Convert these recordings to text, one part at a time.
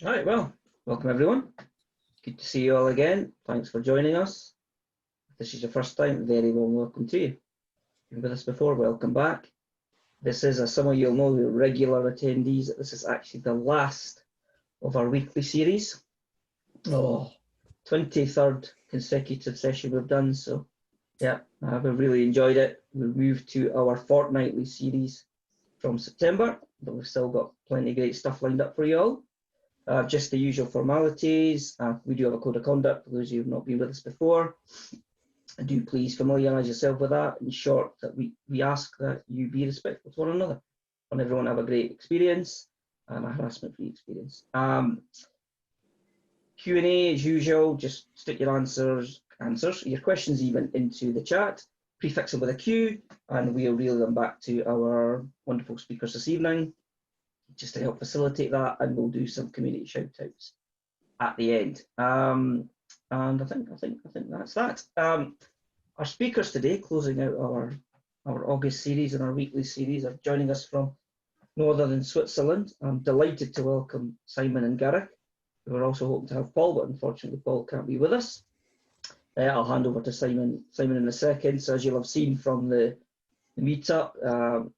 All right, well, welcome everyone. Good to see you all again. Thanks for joining us. If this is your first time, very warm welcome to you. If you've been with us before, welcome back. This is, as some of you'll know, the regular attendees, this is actually the last of our weekly series. 23rd consecutive session we've done, so yeah, we've really enjoyed it. We've moved to our fortnightly series from September, but we've still got plenty of great stuff lined up for you all. Just the usual formalities. We do have a code of conduct for those of you who have not been with us before. And do please familiarise yourself with that. In short, that we ask that you be respectful to one another. Want everyone to have a great experience and a harassment-free experience. Q&A as usual, just stick your answers, your questions even into the chat, prefix them with a Q, and we'll reel them back to our wonderful speakers this evening, just to help facilitate that, and we'll do some community shout-outs at the end. And I think that's that. Our speakers today, closing out our August series and our weekly series, are joining us from northern Switzerland. I'm delighted to welcome Simon and Garrick. We were also hoping to have Paul, but unfortunately Paul can't be with us. I'll hand over to Simon in a second. So as you'll have seen from the meetup,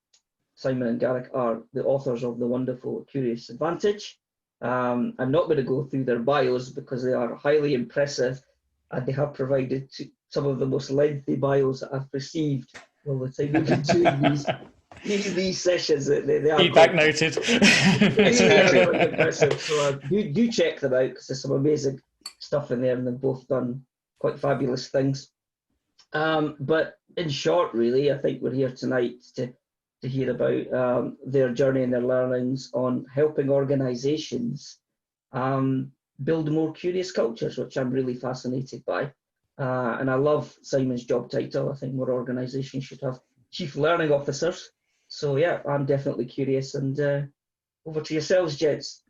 Simon and Garrick are the authors of the wonderful Curious Advantage. I'm not going to go through their bios because they are highly impressive, and they have provided some of the most lengthy bios that I've received all the time we've been doing these sessions. They are feedback noted. really impressive. So do check them out because there's some amazing stuff in there, and they've both done quite fabulous things. But in short, really, I think we're here tonight to hear about their journey and their learnings on helping organisations build more curious cultures, which I'm really fascinated by. And I love Simon's job title. I think more organisations should have Chief Learning Officers. So yeah, I'm definitely curious. And over to yourselves, gents.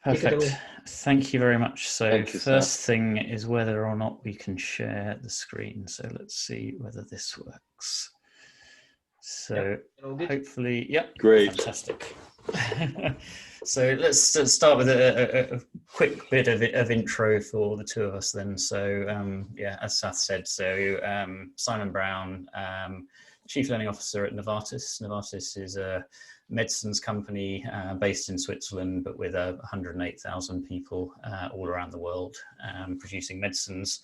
Perfect. Thank you very much. So first thing is whether or not we can share the screen. So let's see whether this works. So hopefully, yep, great, fantastic. So let's start with a quick bit of intro for the two of us then. So yeah, as Sath said, so Simon Brown, Chief Learning Officer at Novartis. Novartis is a medicines company based in Switzerland, but with 108,000 people all around the world producing medicines.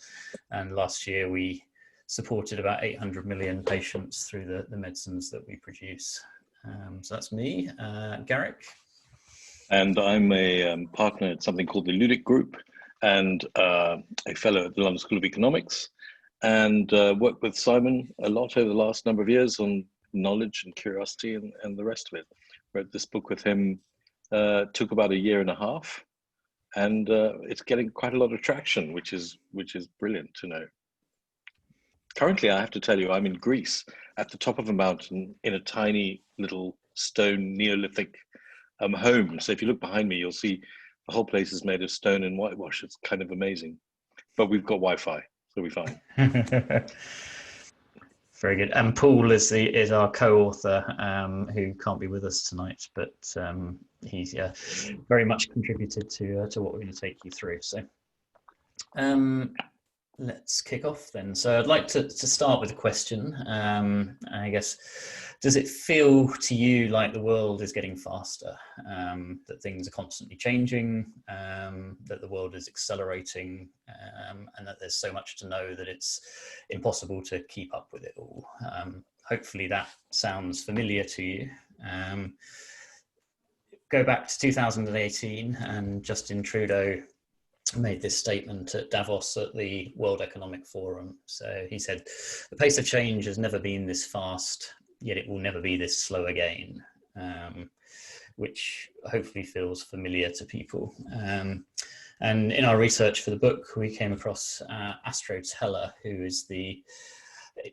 And last year we supported about 800 million patients through the medicines that we produce. So that's me. Garrick? And I'm a partner at something called the Ludic Group and a fellow at the London School of Economics, and worked with Simon a lot over the last number of years on knowledge and curiosity and the rest of it. Wrote this book with him, took about a year and a half, and it's getting quite a lot of traction, which is brilliant to know. Currently, I have to tell you, I'm in Greece at the top of a mountain in a tiny little stone Neolithic home. So if you look behind me, you'll see the whole place is made of stone and whitewash. It's kind of amazing. But we've got Wi-Fi, so we're fine. Very good. And Paul is our co-author who can't be with us tonight, but he's very much contributed to what we're going to take you through. So let's kick off then. So I'd like to start with a question. I guess, does it feel to you like the world is getting faster, that things are constantly changing, that the world is accelerating, and that there's so much to know that it's impossible to keep up with it all? Hopefully that sounds familiar to you. Go back to 2018 and Justin Trudeau made this statement at Davos at the World Economic Forum. So he said, the pace of change has never been this fast, yet it will never be this slow again, which hopefully feels familiar to people. And in our research for the book, we came across Astro Teller, who is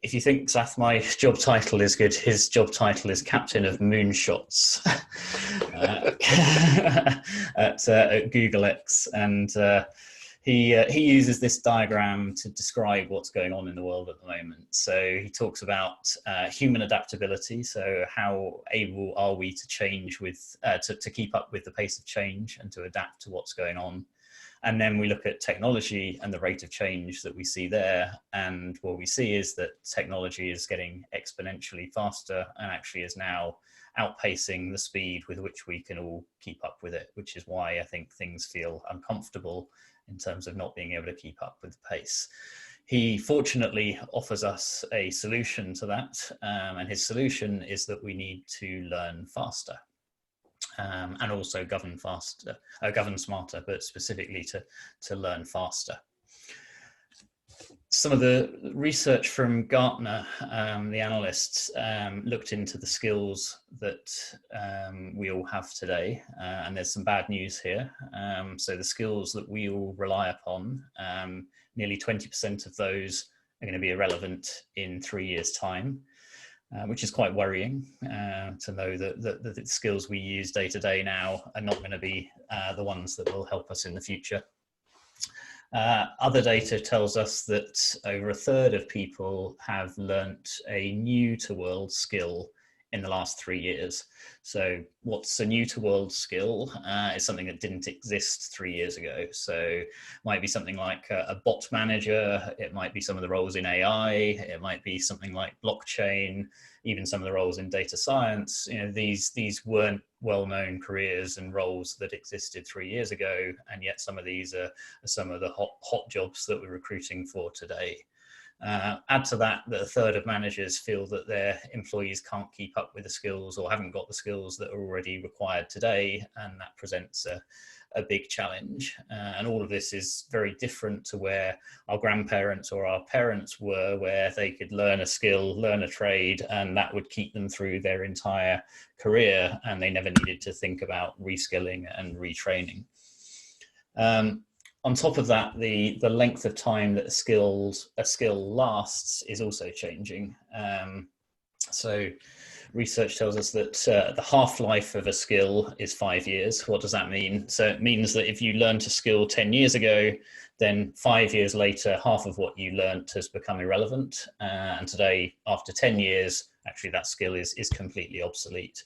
if you think, Sath, my job title is good, his job title is Captain of Moonshots at Google X. And he uses this diagram to describe what's going on in the world at the moment. So he talks about human adaptability. So how able are we to change with, to keep up with the pace of change and to adapt to what's going on. And then we look at technology and the rate of change that we see there. And what we see is that technology is getting exponentially faster and actually is now outpacing the speed with which we can all keep up with it, which is why I think things feel uncomfortable in terms of not being able to keep up with the pace. He fortunately offers us a solution to that. And his solution is that we need to learn faster. And also govern smarter, but specifically to learn faster. Some of the research from Gartner, the analysts, looked into the skills that we all have today, and there's some bad news here. So the skills that we all rely upon, nearly 20% of those are going to be irrelevant in 3 years' time. Which is quite worrying to know that the skills we use day to day now are not going to be the ones that will help us in the future. Other data tells us that over a third of people have learnt a new to world skill in the last 3 years. So what's a new to world skill is something that didn't exist 3 years ago. So it might be something like a bot manager, it might be some of the roles in AI, it might be something like blockchain, even some of the roles in data science. You know, these weren't well-known careers and roles that existed 3 years ago, and yet some of these are some of the hot jobs that we're recruiting for today. Add to that a third of managers feel that their employees can't keep up with the skills or haven't got the skills that are already required today, and that presents a big challenge. And all of this is very different to where our grandparents or our parents were, where they could learn a skill, learn a trade, and that would keep them through their entire career, and they never needed to think about reskilling and retraining. On top of that, the length of time that a skill lasts is also changing. So research tells us that the half-life of a skill is 5 years. What does that mean? So it means that if you learned a skill 10 years ago, then 5 years later, half of what you learned has become irrelevant. And today, after 10 years, actually that skill is completely obsolete.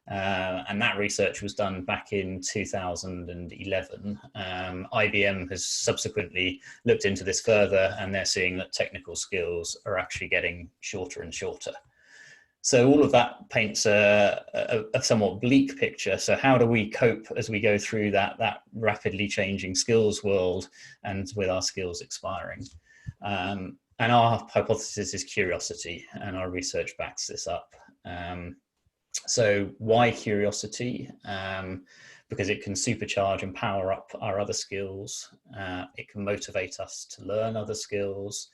And that research was done back in 2011. IBM has subsequently looked into this further, and they're seeing that technical skills are actually getting shorter and shorter. So all of that paints a somewhat bleak picture. So how do we cope as we go through that rapidly changing skills world and with our skills expiring? And our hypothesis is curiosity, and our research backs this up. So why curiosity? Because it can supercharge and power up our other skills. It can motivate us to learn other skills,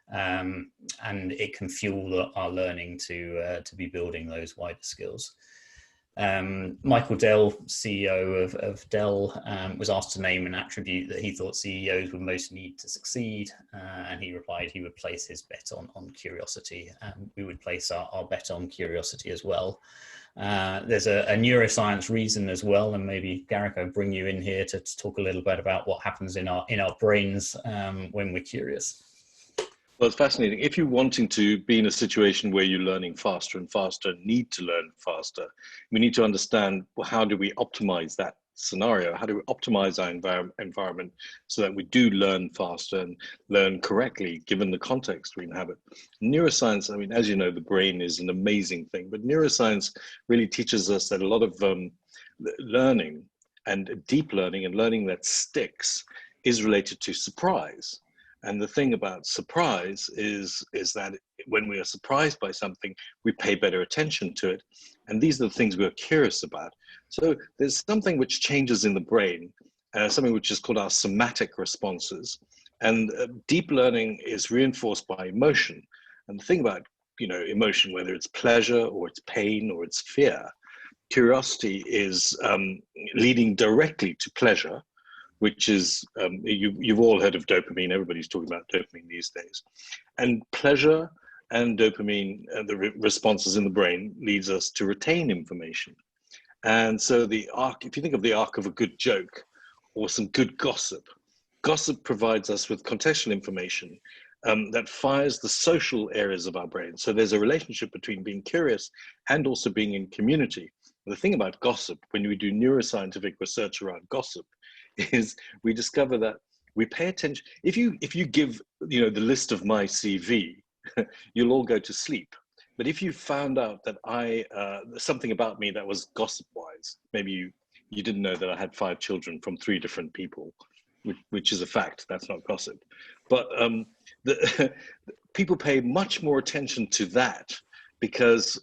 and it can fuel our learning to be building those wider skills. Michael Dell, CEO of Dell, was asked to name an attribute that he thought CEOs would most need to succeed, and he replied he would place his bet on curiosity, and we would place our bet on curiosity as well. There's a neuroscience reason as well, and maybe Garrick, I'll bring you in here to talk a little bit about what happens in our brains when we're curious. Well, it's fascinating. If you're wanting to be in a situation where you're learning faster and faster, need to learn faster, we need to understand, well, how do we optimize that scenario? How do we optimize our environment so that we do learn faster and learn correctly, given the context we inhabit? Neuroscience, I mean, as you know, the brain is an amazing thing, but neuroscience really teaches us that a lot of learning and deep learning and learning that sticks is related to surprise. And the thing about surprise is that when we are surprised by something, we pay better attention to it. And these are the things we're curious about. So there's something which changes in the brain, something which is called our somatic responses. And deep learning is reinforced by emotion. And the thing about, emotion, whether it's pleasure or it's pain or it's fear, curiosity is leading directly to pleasure, which is, you've all heard of dopamine. Everybody's talking about dopamine these days. And pleasure and dopamine, the responses in the brain, leads us to retain information. And so the arc, if you think of the arc of a good joke or some good gossip, gossip provides us with contextual information that fires the social areas of our brain. So there's a relationship between being curious and also being in community. The thing about gossip, when we do neuroscientific research around gossip, is we discover that we pay attention. If you give the list of my CV, you'll all go to sleep. But if you found out that something about me that was gossip-wise, maybe you didn't know that I had 5 children from 3 different people, which is a fact. That's not gossip. But people pay much more attention to that because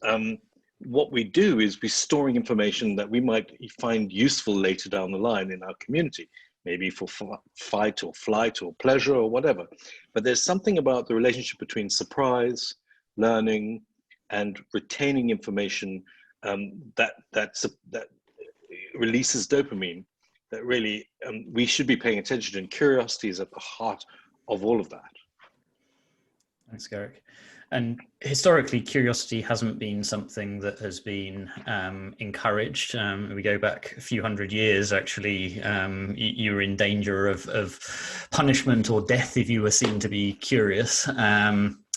what we do is we're storing information that we might find useful later down the line in our community, maybe for fight or flight or pleasure or whatever. But there's something about the relationship between surprise, learning, and retaining information that releases dopamine that really we should be paying attention to, and curiosity is at the heart of all of that. Thanks, Garrick. And historically, curiosity hasn't been something that has been encouraged. We go back a few hundred years, actually, you were in danger of punishment or death if you were seen to be curious.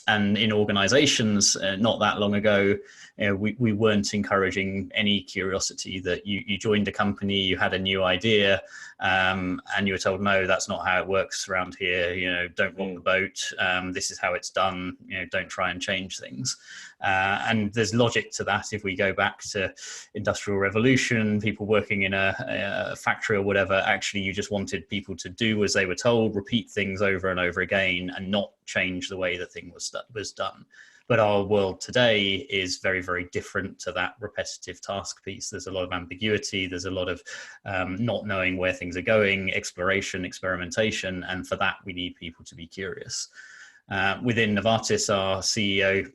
And in organizations not that long ago, we weren't encouraging any curiosity. That you joined a company, you had a new idea, and you were told, no, that's not how it works around here. Don't rock the boat. This is how it's done. Don't try and change things. And there's logic to that. If we go back to Industrial Revolution, people working in a factory or whatever, actually you just wanted people to do as they were told, repeat things over and over again, and not change the way the thing was done. But our world today is very, very different to that repetitive task piece. There's a lot of ambiguity. There's a lot of not knowing where things are going, exploration, experimentation. And for that, we need people to be curious. Within Novartis, our CEO,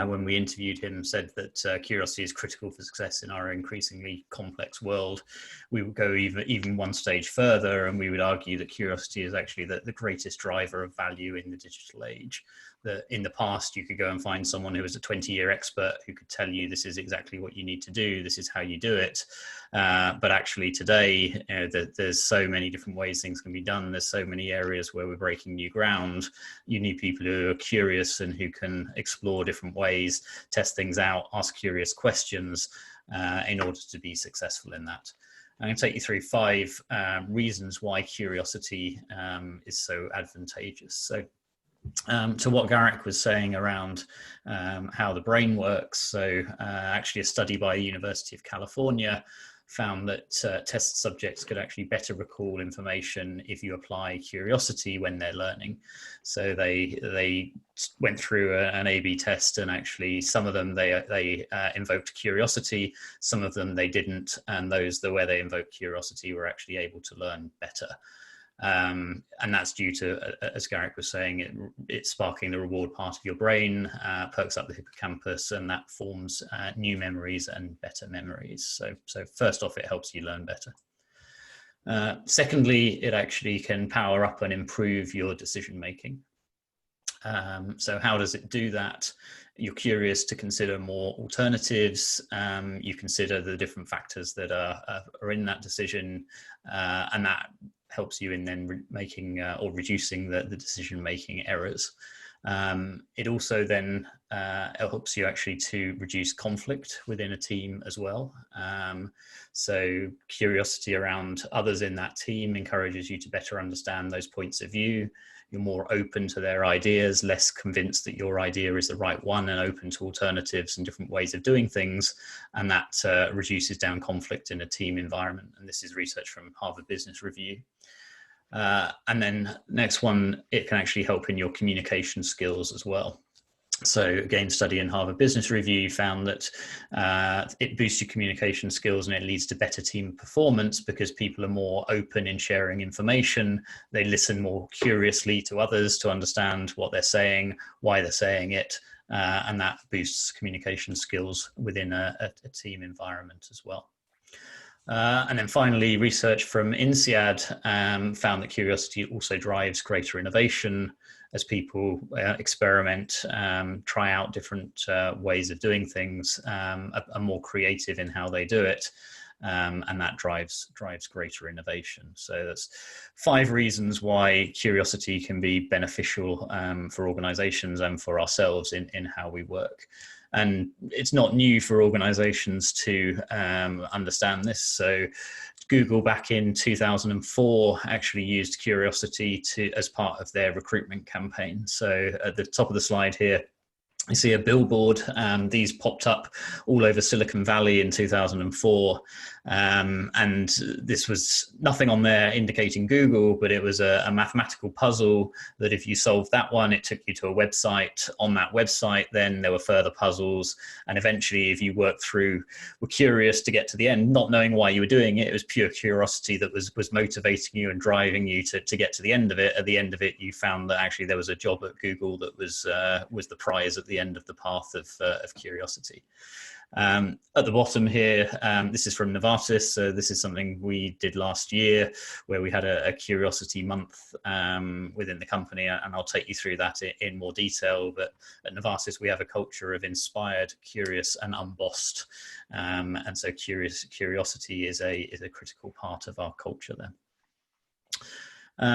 when we interviewed him, said that curiosity is critical for success in our increasingly complex world. We would go even one stage further, and we would argue that curiosity is actually the greatest driver of value in the digital age. That in the past, you could go and find someone who was a 20-year expert who could tell you this is exactly what you need to do, this is how you do it. But actually today, there's so many different ways things can be done. There's so many areas where we're breaking new ground. You need people who are curious and who can explore different ways, test things out, ask curious questions in order to be successful in that. I'm going to take you through 5 reasons why curiosity is so advantageous. So to what Garrick was saying around how the brain works. So actually a study by the University of California found that test subjects could actually better recall information if you apply curiosity when they're learning. So they went through an A/B test, and actually some of them they invoked curiosity, some of them they didn't, and those where they invoked curiosity were actually able to learn better. And that's due to, as Garrick was saying, it's sparking the reward part of your brain, perks up the hippocampus, and that forms new memories and better memories. So first off, it helps you learn better. Secondly, it actually can power up and improve your decision making. So how does it do that? You're curious to consider more alternatives. You consider the different factors that are in that decision, and that helps you in then making or reducing the decision-making errors. It also then helps you actually to reduce conflict within a team as well. So curiosity around others in that team encourages you to better understand those points of view. You're more open to their ideas, less convinced that your idea is the right one, and open to alternatives and different ways of doing things. And that reduces down conflict in a team environment. And this is research from Harvard Business Review. And then next one, it can actually help in your communication skills as well. So again, study in Harvard Business Review found that it boosts your communication skills, and it leads to better team performance because people are more open in sharing information. They listen more curiously to others to understand what they're saying, why they're saying it, and that boosts communication skills within a team environment as well. And then finally, research from INSEAD found that curiosity also drives greater innovation as people experiment, try out different ways of doing things, are more creative in how they do it. and that drives greater innovation. So that's 5 reasons why curiosity can be beneficial for organizations and for ourselves in how we work. And it's not new for organizations to understand this. So Google back in 2004 actually used curiosity as part of their recruitment campaign. So at the top of the slide here, you see a billboard. These popped up all over Silicon Valley in 2004. And this was nothing on there indicating Google, but it was a mathematical puzzle that if you solved that one, it took you to a website. On that website, then there were further puzzles. And eventually, if you were curious to get to the end, not knowing why you were doing it, it was pure curiosity that was motivating you and driving you to get to the end of it. At the end of it, you found that actually there was a job at Google that was the prize at the end of the path of curiosity. At the bottom here, this is from Novartis. So this is something we did last year where we had a curiosity month within the company, and I'll take you through that in more detail. But at Novartis, we have a culture of inspired, curious, and unbossed. And so curiosity is a critical part of our culture there.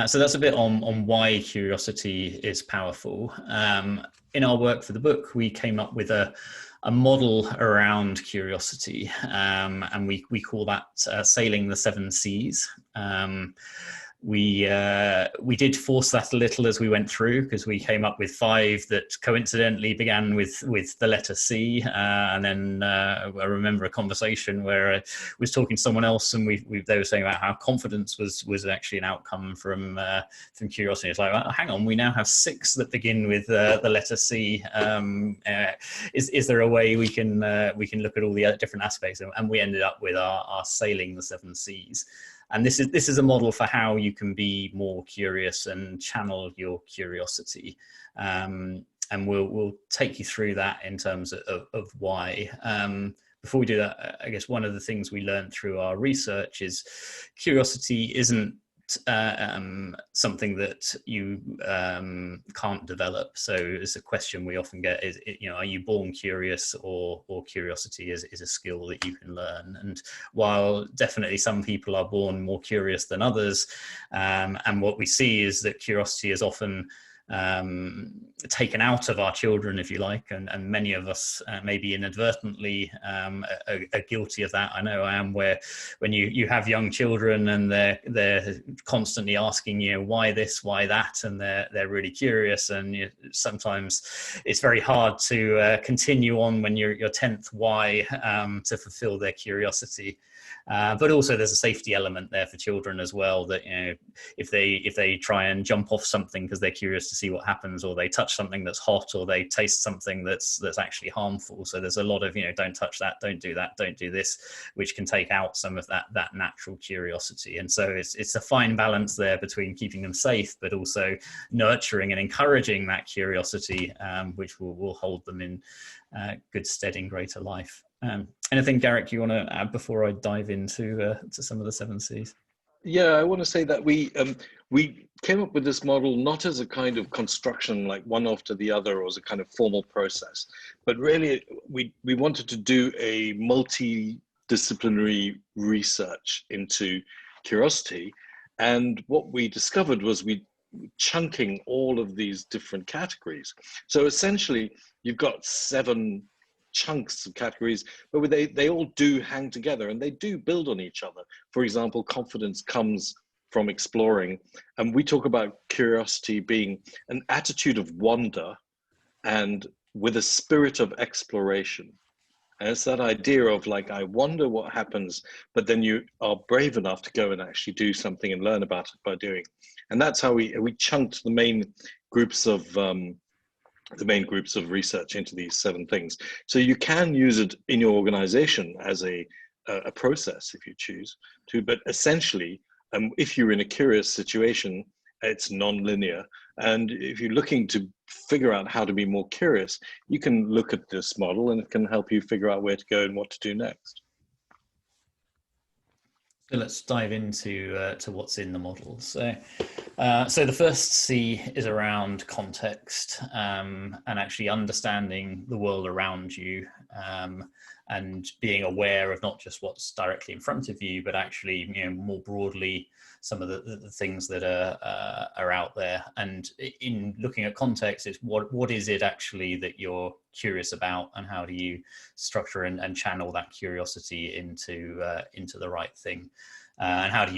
So that's a bit on why curiosity is powerful. In our work for the book, we came up with a model around curiosity, and we call that sailing the 7 seas. We did force that a little as we went through, because we came up with 5 that coincidentally began with the letter C. And then I remember a conversation where I was talking to someone else, and they were saying about how confidence was actually an outcome from curiosity. It's like, well, hang on, we now have 6 that begin with the letter C. Is there a way we can look at all the different aspects? And we ended up with our sailing the 7 seas. And this is a model for how you can be more curious and channel your curiosity. And we'll take you through that in terms of why. Before we do that, I guess one of the things we learned through our research is curiosity isn't something that you can't develop. So it's a question we often get is, are you born curious, or curiosity is a skill that you can learn? And while definitely some people are born more curious than others, and what we see is that curiosity is often taken out of our children, if you like, and many of us maybe inadvertently are guilty of that. I know I am, where when you have young children and they're constantly asking you why this, why that, and they're really curious, and sometimes it's very hard to continue on when you're 10th why to fulfill their curiosity. But also there's a safety element there for children as well, that if they try and jump off something because they're curious to see what happens, or they touch something that's hot, or they taste something that's actually harmful. So there's a lot of don't touch that, don't do that, don't do this, which can take out some of that natural curiosity. And so it's a fine balance there between keeping them safe, but also nurturing and encouraging that curiosity, which will hold them in good stead in greater life. Anything, Garrick, you want to add before I dive into to some of the 7 Cs? Yeah, I want to say that we came up with this model not as a kind of construction, like one after the other, or as a kind of formal process, but really we wanted to do a multidisciplinary research into curiosity. And what we discovered was chunking all of these different categories. So essentially, you've got 7 chunks of categories, but they all do hang together, and they do build on each other. For example, confidence comes from exploring, and we talk about curiosity being an attitude of wonder and with a spirit of exploration. And it's that idea of like, I wonder what happens, but then you are brave enough to go and actually do something and learn about it by doing. And that's how we chunked the main groups of research into these 7 things. So you can use it in your organization as a process if you choose to, but essentially, if you're in a curious situation, it's non-linear. And if you're looking to figure out how to be more curious, you can look at this model, and it can help you figure out where to go and what to do next. So let's dive into what's in the model. So So the first C is around context, and actually understanding the world around you, and being aware of not just what's directly in front of you, but actually, more broadly, some of the things that are out there. And in looking at context, it's what is it actually that you're curious about, and how do you structure and channel that curiosity into the right thing. And how do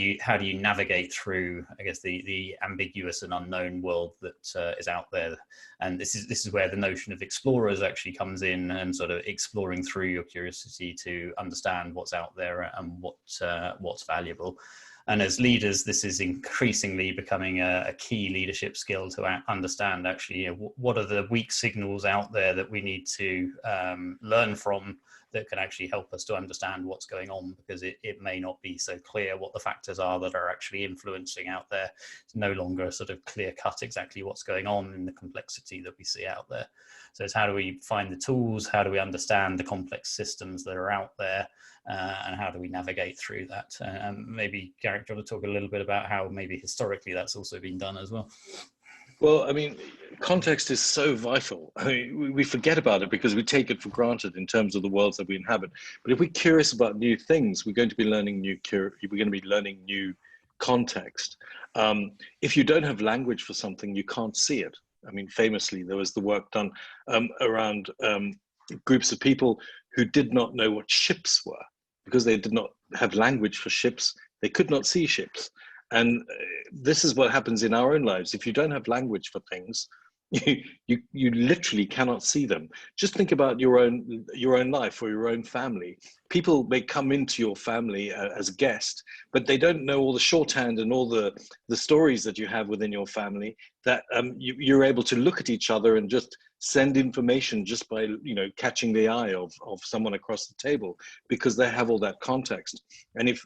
you navigate through, I guess, the ambiguous and unknown world that is out there? And this is where the notion of explorers actually comes in, and sort of exploring through your curiosity to understand what's out there and what's valuable. And as leaders, this is increasingly becoming a key leadership skill to understand actually, what are the weak signals out there that we need to learn from, that can actually help us to understand what's going on, because it may not be so clear what the factors are that are actually influencing out there. It's no longer sort of clear cut exactly what's going on in the complexity that we see out there. So it's how do we find the tools, how do we understand the complex systems that are out there, and how do we navigate through that? Maybe Garrick, do you want to talk a little bit about how maybe historically that's also been done as well? Well, I mean, context is so vital. I mean, we forget about it because we take it for granted in terms of the worlds that we inhabit. But if we're curious about new things, we're going to be learning new context. If you don't have language for something, you can't see it. I mean, famously, there was the work done around groups of people who did not know what ships were, because they did not have language for ships. They could not see ships. And this is what happens in our own lives. If you don't have language for things, you literally cannot see them. Just think about your own life or your own family. People may come into your family as a guest, but they don't know all the shorthand and all the stories that you have within your family, that you're able to look at each other and just send information just by catching the eye of someone across the table, because they have all that context. And if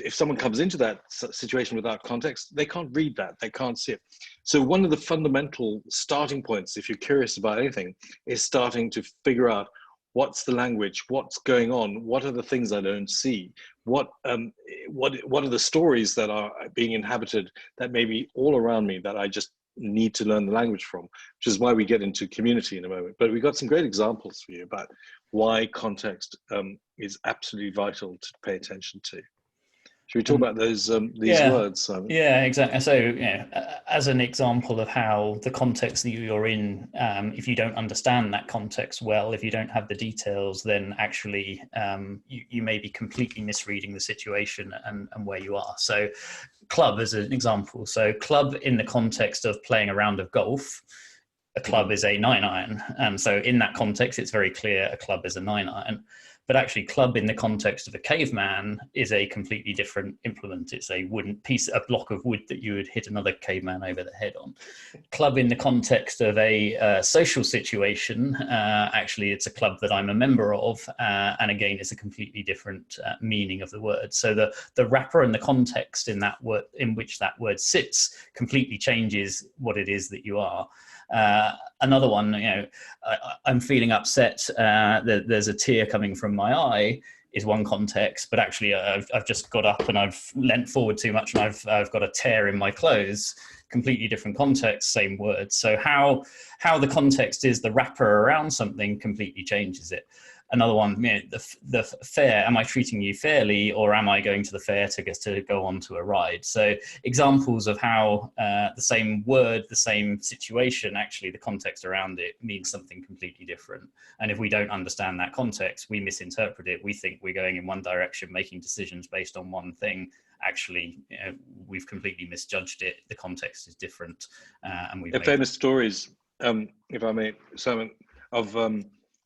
someone comes into that situation without context, they can't read that, they can't see it. So one of the fundamental starting points, if you're curious about anything, is starting to figure out what's the language, what's going on, what are the things I don't see, what are the stories that are being inhabited that may be all around me that I just need to learn the language from, which is why we get into community in a moment. But we've got some great examples for you about why context is absolutely vital to pay attention to. Should we talk about these words, Simon? Yeah, exactly. So, as an example of how the context that you're in, if you don't understand that context well, if you don't have the details, then actually you may be completely misreading the situation and where you are. So, club as an example. So, club in the context of playing a round of golf, a club is a 9-iron. And so in that context, it's very clear a club is a 9-iron. But actually, club in the context of a caveman is a completely different implement. It's a wooden piece, a block of wood that you would hit another caveman over the head on. Club in the context of a social situation, actually, it's a club that I'm a member of. And again, it's a completely different meaning of the word. So the wrapper and the context in that word, in which that word sits, completely changes what it is that you are. Another one, I'm feeling upset. There's a tear coming from my eye, is one context, but actually I've just got up and I've leant forward too much and I've got a tear in my clothes. Completely different context, same word. So how the context is the wrapper around something completely changes it. Another one, the fair, am I treating you fairly, or am I going to the fair to get to go on to a ride? So examples of how the same word, the same situation, actually the context around it means something completely different. And if we don't understand that context, we misinterpret it. We think we're going in one direction, making decisions based on one thing. Actually, we've completely misjudged it. The context is different. And we've famous stories, if I may, Simon, of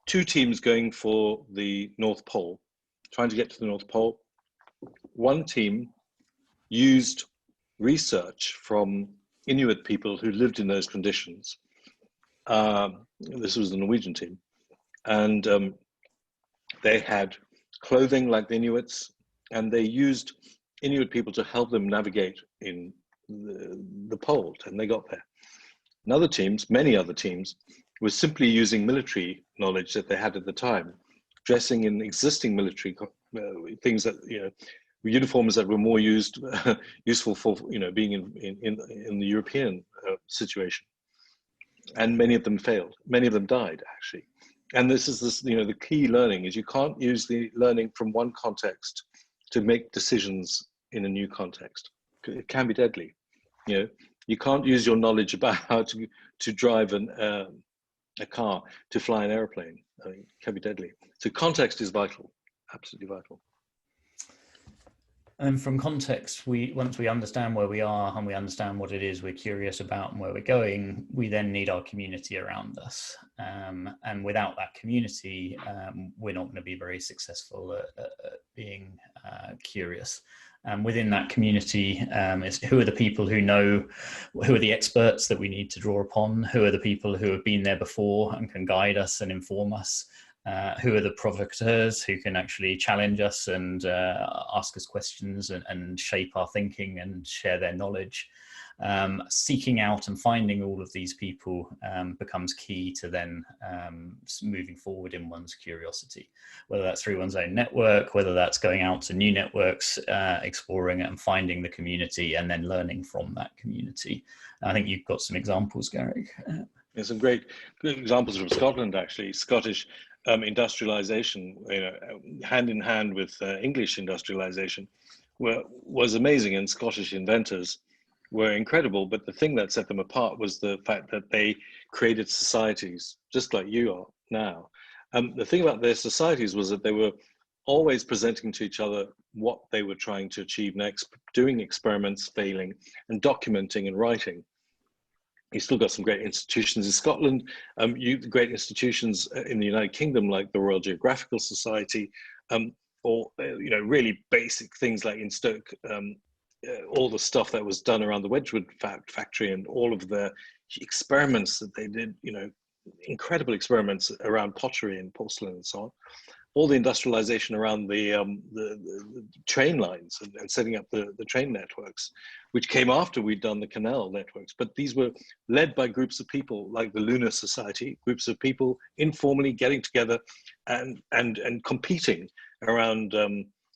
two teams going for the North Pole, trying to get to the North Pole. One team used research from Inuit people who lived in those conditions. This was the Norwegian team. And they had clothing like the Inuits, and they used Inuit people to help them navigate in the pole, and they got there. And other teams, many other teams, were simply using military knowledge that they had at the time, dressing in existing military things that uniforms that were more useful for being in the European situation, and many of them failed. Many of them died actually. And this is the key learning is you can't use the learning from one context to make decisions in a new context. It can be deadly. You can't use your knowledge about how to drive a car to fly an airplane. I mean, it can be deadly. So context is vital, absolutely vital. And from context, once we understand where we are and we understand what it is we're curious about and where we're going, we then need our community around us. And without that community, we're not going to be very successful at being curious. And within that community is who are the people who know, who are the experts that we need to draw upon, who are the people who have been there before and can guide us and inform us. Who are the provocateurs who can actually challenge us and ask us questions and shape our thinking and share their knowledge. Seeking out and finding all of these people becomes key to then moving forward in one's curiosity, whether that's through one's own network, whether that's going out to new networks, exploring it and finding the community and then learning from that community. And I think you've got some examples, Garrick. There's some great examples from Scotland, actually. Scottish industrialization, hand in hand with English industrialization, was amazing, and Scottish inventors were incredible. But the thing that set them apart was the fact that they created societies just like you are now. The thing about their societies was that they were always presenting to each other what they were trying to achieve next, doing experiments, failing, and documenting and writing. You've still got some great institutions in Scotland, great institutions in the United Kingdom, like the Royal Geographical Society, or really basic things like in Stoke, all the stuff that was done around the Wedgwood factory and all of the experiments that they did, incredible experiments around pottery and porcelain and so on. All the industrialization around the train lines and setting up the train networks, which came after we'd done the canal networks. But these were led by groups of people like the Lunar Society, groups of people informally getting together and competing around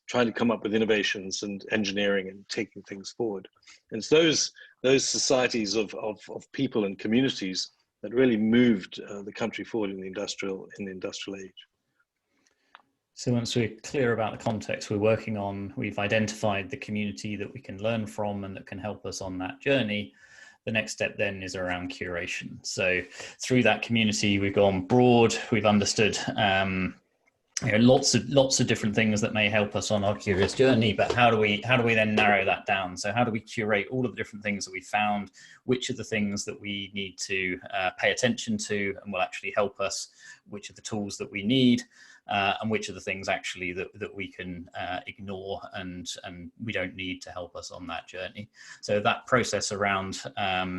trying to come up with innovations and engineering and taking things forward. And it's those societies of people and communities that really moved the country forward in the industrial age. So once we're clear about the context we're working on, we've identified the community that we can learn from and that can help us on that journey. The next step then is around curation. So through that community, we've gone broad, we've understood lots of different things that may help us on our curious journey, but how do we then narrow that down? So how do we curate all of the different things that we found? Which are the things that we need to pay attention to and will actually help us? Which are the tools that we need? And which are the things actually that we can ignore and we don't need to help us on that journey. So that process around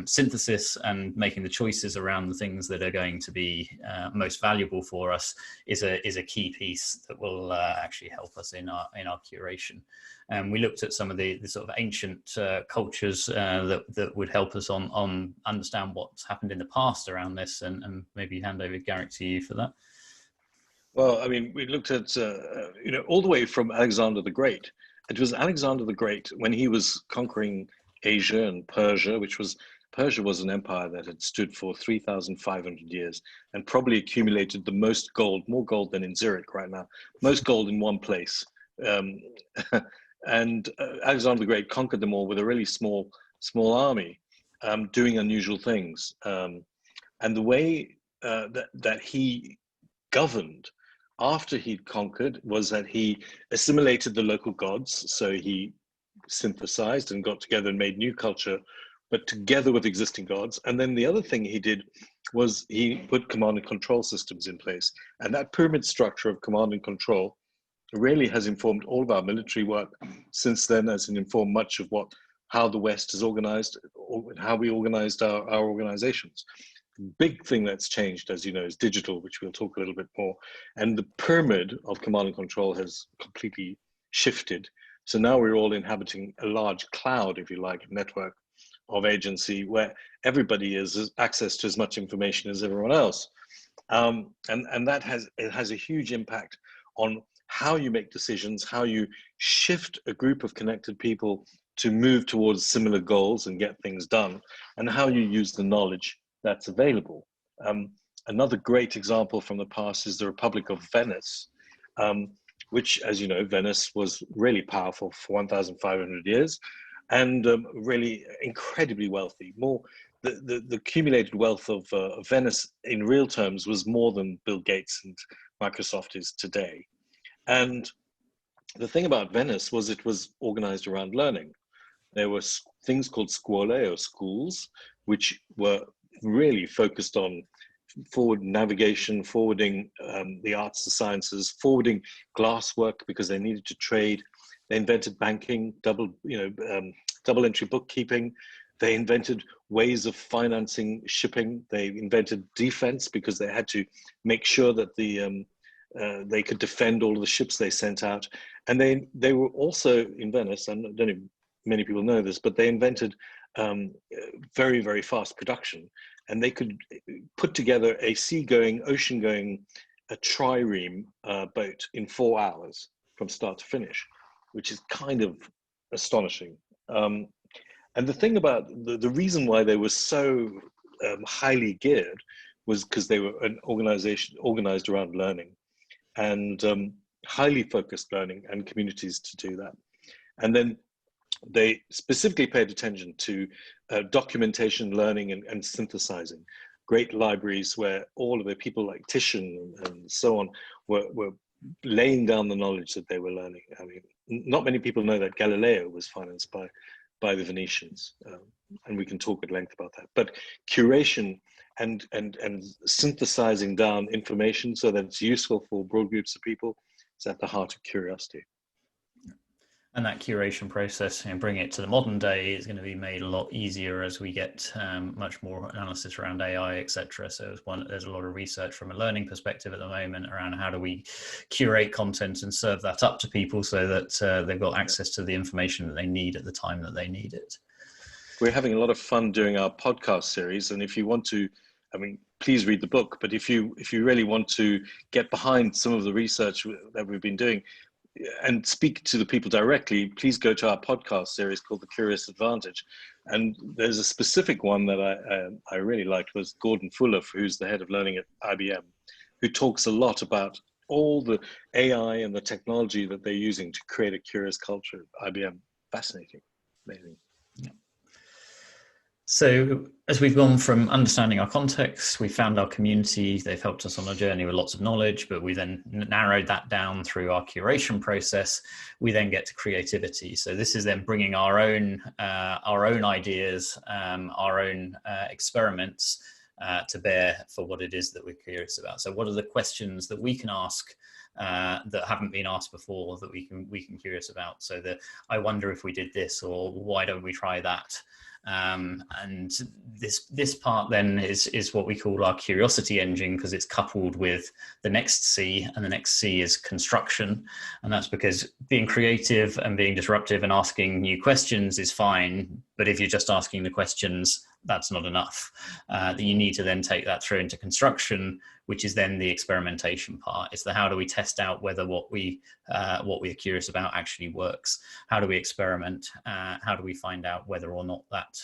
synthesis and making the choices around the things that are going to be most valuable for us is a key piece that will actually help us in our curation. And we looked at some of the sort of ancient cultures that would help us on understand what's happened in the past around this, and maybe hand over Garrick to you for that. Well, I mean, we looked at, all the way from Alexander the Great. It was Alexander the Great when he was conquering Asia and Persia, Persia was an empire that had stood for 3,500 years and probably accumulated the most gold, more gold than in Zurich right now, most gold in one place. And Alexander the Great conquered them all with a really small army, doing unusual things. And the way that he governed after he'd conquered was that he assimilated the local gods. So he synthesized and got together and made new culture, but together with existing gods. And then the other thing he did was he put command and control systems in place. And that pyramid structure of command and control really has informed all of our military work since then, as it informed much of how the West is organized, or how we organized our organizations. Big thing that's changed, as you know, is digital, which we'll talk a little bit more. And the pyramid of command and control has completely shifted. So now we're all inhabiting a large cloud, if you like, network of agency where everybody has access to as much information as everyone else. And that has a huge impact on how you make decisions, how you shift a group of connected people to move towards similar goals and get things done, and how you use the knowledge that's available. Another great example from the past is the Republic of Venice, which, as you know, Venice was really powerful for 1,500 years and really incredibly wealthy. The accumulated wealth of Venice in real terms was more than Bill Gates and Microsoft is today. And the thing about Venice was it was organized around learning. There were things called scuole, or schools, which were really focused on forward navigation, forwarding the arts and sciences, forwarding glasswork because they needed to trade. They invented banking, double entry bookkeeping. They invented ways of financing shipping. They invented defense because they had to make sure that they could defend all of the ships they sent out. And they were also in Venice, and I don't know if many people know this, but they invented very, very fast production. And they could put together a sea-going, ocean-going, a trireme boat in 4 hours from start to finish, which is kind of astonishing. And the thing about the reason why they were so highly geared was because they were an organization organized around learning and highly focused learning and communities to do that. And then they specifically paid attention to documentation, learning, and synthesizing. Great libraries where all of the people like Titian and so on were laying down the knowledge that they were learning. I mean, not many people know that Galileo was financed by the Venetians, and we can talk at length about that. But curation and synthesizing down information so that it's useful for broad groups of people is at the heart of curiosity. And that curation process, and bringing it to the modern day, is going to be made a lot easier as we get much more analysis around AI, etc. So there's a lot of research from a learning perspective at the moment around how do we curate content and serve that up to people so that they've got access to the information that they need at the time that they need it. We're having a lot of fun doing our podcast series, and if you want to, I mean, please read the book. But if you really want to get behind some of the research that we've been doing and speak to the people directly, please go to our podcast series called The Curious Advantage. And there's a specific one that I really liked was Gordon Fuller, who's the head of learning at IBM, who talks a lot about all the AI and the technology that they're using to create a curious culture at IBM. Fascinating, amazing. Yeah. So as we've gone from understanding our context, we found our community, they've helped us on a journey with lots of knowledge, but we then narrowed that down through our curation process. We then get to creativity. So this is then bringing our own ideas, our own experiments to bear for what it is that we're curious about. So what are the questions that we can ask that haven't been asked before that we can curious about? So that I wonder if we did this, or why don't we try that? And this part then is what we call our curiosity engine, because it's coupled with the next C, and the next C is construction. And that's because being creative and being disruptive and asking new questions is fine, but if you're just asking the questions, that's not enough. That you need to then take that through into construction, which is then the experimentation part. It's the how do we test out whether what we're curious about actually works? How do we experiment? How do we find out whether or not that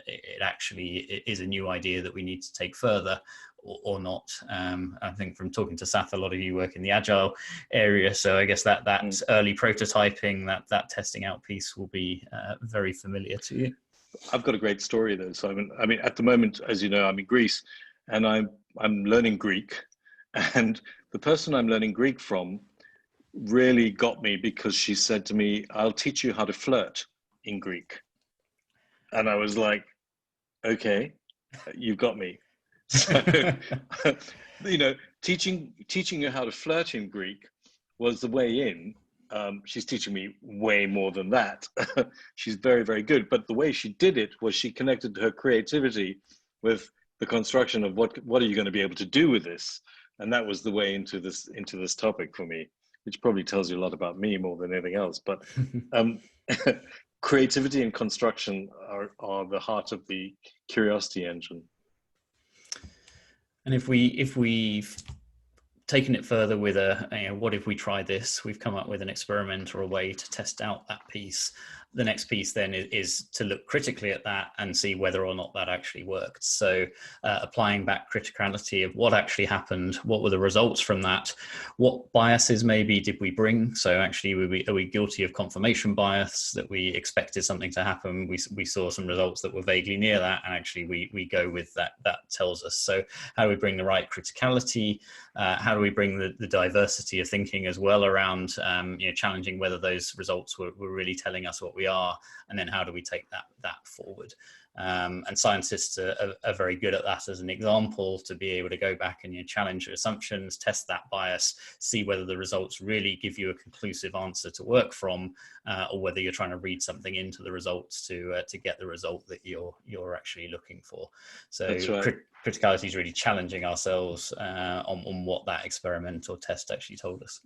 it actually is a new idea that we need to take further or not? I think from talking to Sath, a lot of you work in the agile area, so I guess that early prototyping, that testing out piece will be very familiar to you. I've got a great story though, Simon. I mean, at the moment, as you know, I'm in Greece and I'm learning Greek, and the person I'm learning Greek from really got me because she said to me, "I'll teach you how to flirt in Greek." And I was like, okay, you've got me. So, you know, teaching you how to flirt in Greek was the way in. She's teaching me way more than that. She's very, very good. But the way she did it was she connected her creativity with the construction of what are you going to be able to do with this? And that was the way into this topic for me, which probably tells you a lot about me more than anything else. But creativity and construction are the heart of the curiosity engine. And if we taken it further with what if we try this? We've come up with an experiment or a way to test out that piece. The next piece then is to look critically at that and see whether or not that actually worked. So applying back criticality of what actually happened, what were the results from that, what biases maybe did we bring? So actually, are we guilty of confirmation bias, that we expected something to happen, we saw some results that were vaguely near that, and actually we go with that tells us. So how do we bring the right criticality? How do we bring the diversity of thinking as well around challenging whether those results were really telling us what we are, and then how do we take that forward? And scientists are very good at that as an example, to be able to go back and challenge your assumptions, test that bias, see whether the results really give you a conclusive answer to work from, or whether you're trying to read something into the results to get the result that you're actually looking for. So That's right. Criticality is really challenging ourselves on what that experiment or test actually told us.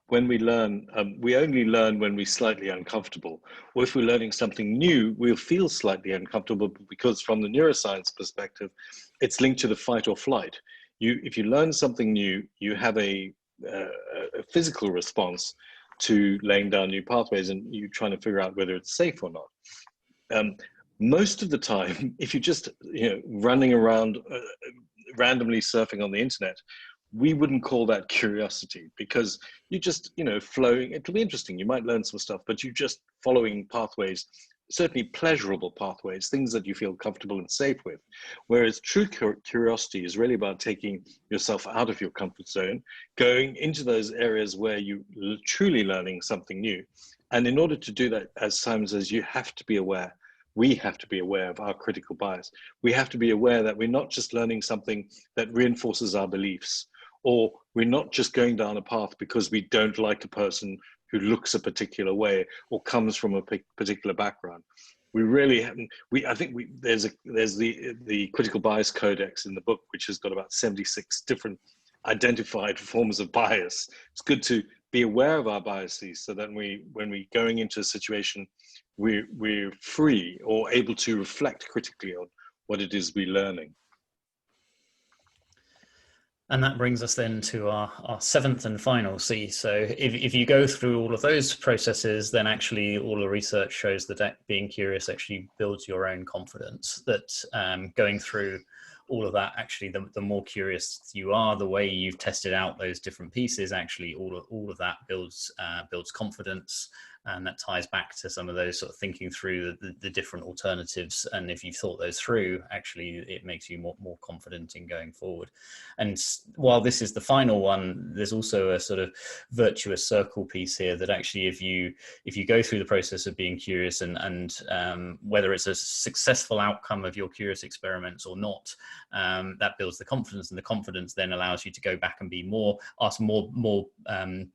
When we learn, we only learn when we're slightly uncomfortable. Or if we're learning something new, we'll feel slightly uncomfortable, because from the neuroscience perspective, it's linked to the fight or flight. If you learn something new, you have a physical response to laying down new pathways, and you're trying to figure out whether it's safe or not. Most of the time, if you're just running around randomly surfing on the internet, we wouldn't call that curiosity, because you're just flowing. It'll be interesting, you might learn some stuff, but you're just following pathways, certainly pleasurable pathways, things that you feel comfortable and safe with. Whereas true curiosity is really about taking yourself out of your comfort zone, going into those areas where you're truly learning something new. And in order to do that, as Simon says, you have to be aware. We have to be aware of our critical bias. We have to be aware that we're not just learning something that reinforces our beliefs, or we're not just going down a path because we don't like a person who looks a particular way or comes from a particular background. We really haven't. There's the critical bias codex in the book, which has got about 76 different identified forms of bias. It's good to be aware of our biases, so that when we going into a situation, we're free or able to reflect critically on what it is we're learning. And that brings us then to our seventh and final C. So if you go through all of those processes, then actually all the research shows that being curious actually builds your own confidence, that going through all of that, actually, the more curious you are, the way you've tested out those different pieces, actually all of that builds confidence. And that ties back to some of those sort of thinking through the different alternatives. And if you've thought those through, actually, it makes you more confident in going forward. And while this is the final one, there's also a sort of virtuous circle piece here, that actually, if you go through the process of being curious, and whether it's a successful outcome of your curious experiments or not, that builds the confidence, and the confidence then allows you to go back and ask more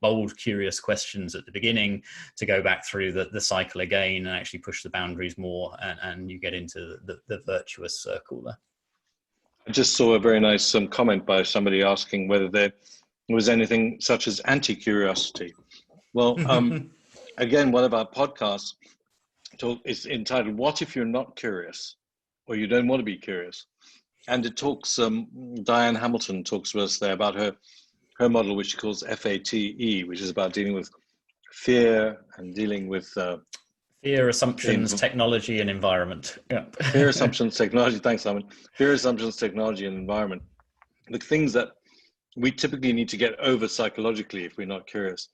bold, curious questions at the beginning, to go back through the cycle again and actually push the boundaries more, and you get into the virtuous circle there. I just saw a very nice comment by somebody asking whether there was anything such as anti-curiosity. Well, again, one of our podcasts is entitled "What If You're Not Curious, or You Don't Want to Be Curious?" And it talks, Diane Hamilton talks to us there about her model, which she calls FATE, which is about dealing with fear and dealing with fear, assumptions, technology, and environment. Yeah. Fear, assumptions, technology. Thanks, Simon. Fear, assumptions, technology, and environment. The things that we typically need to get over psychologically if we're not curious.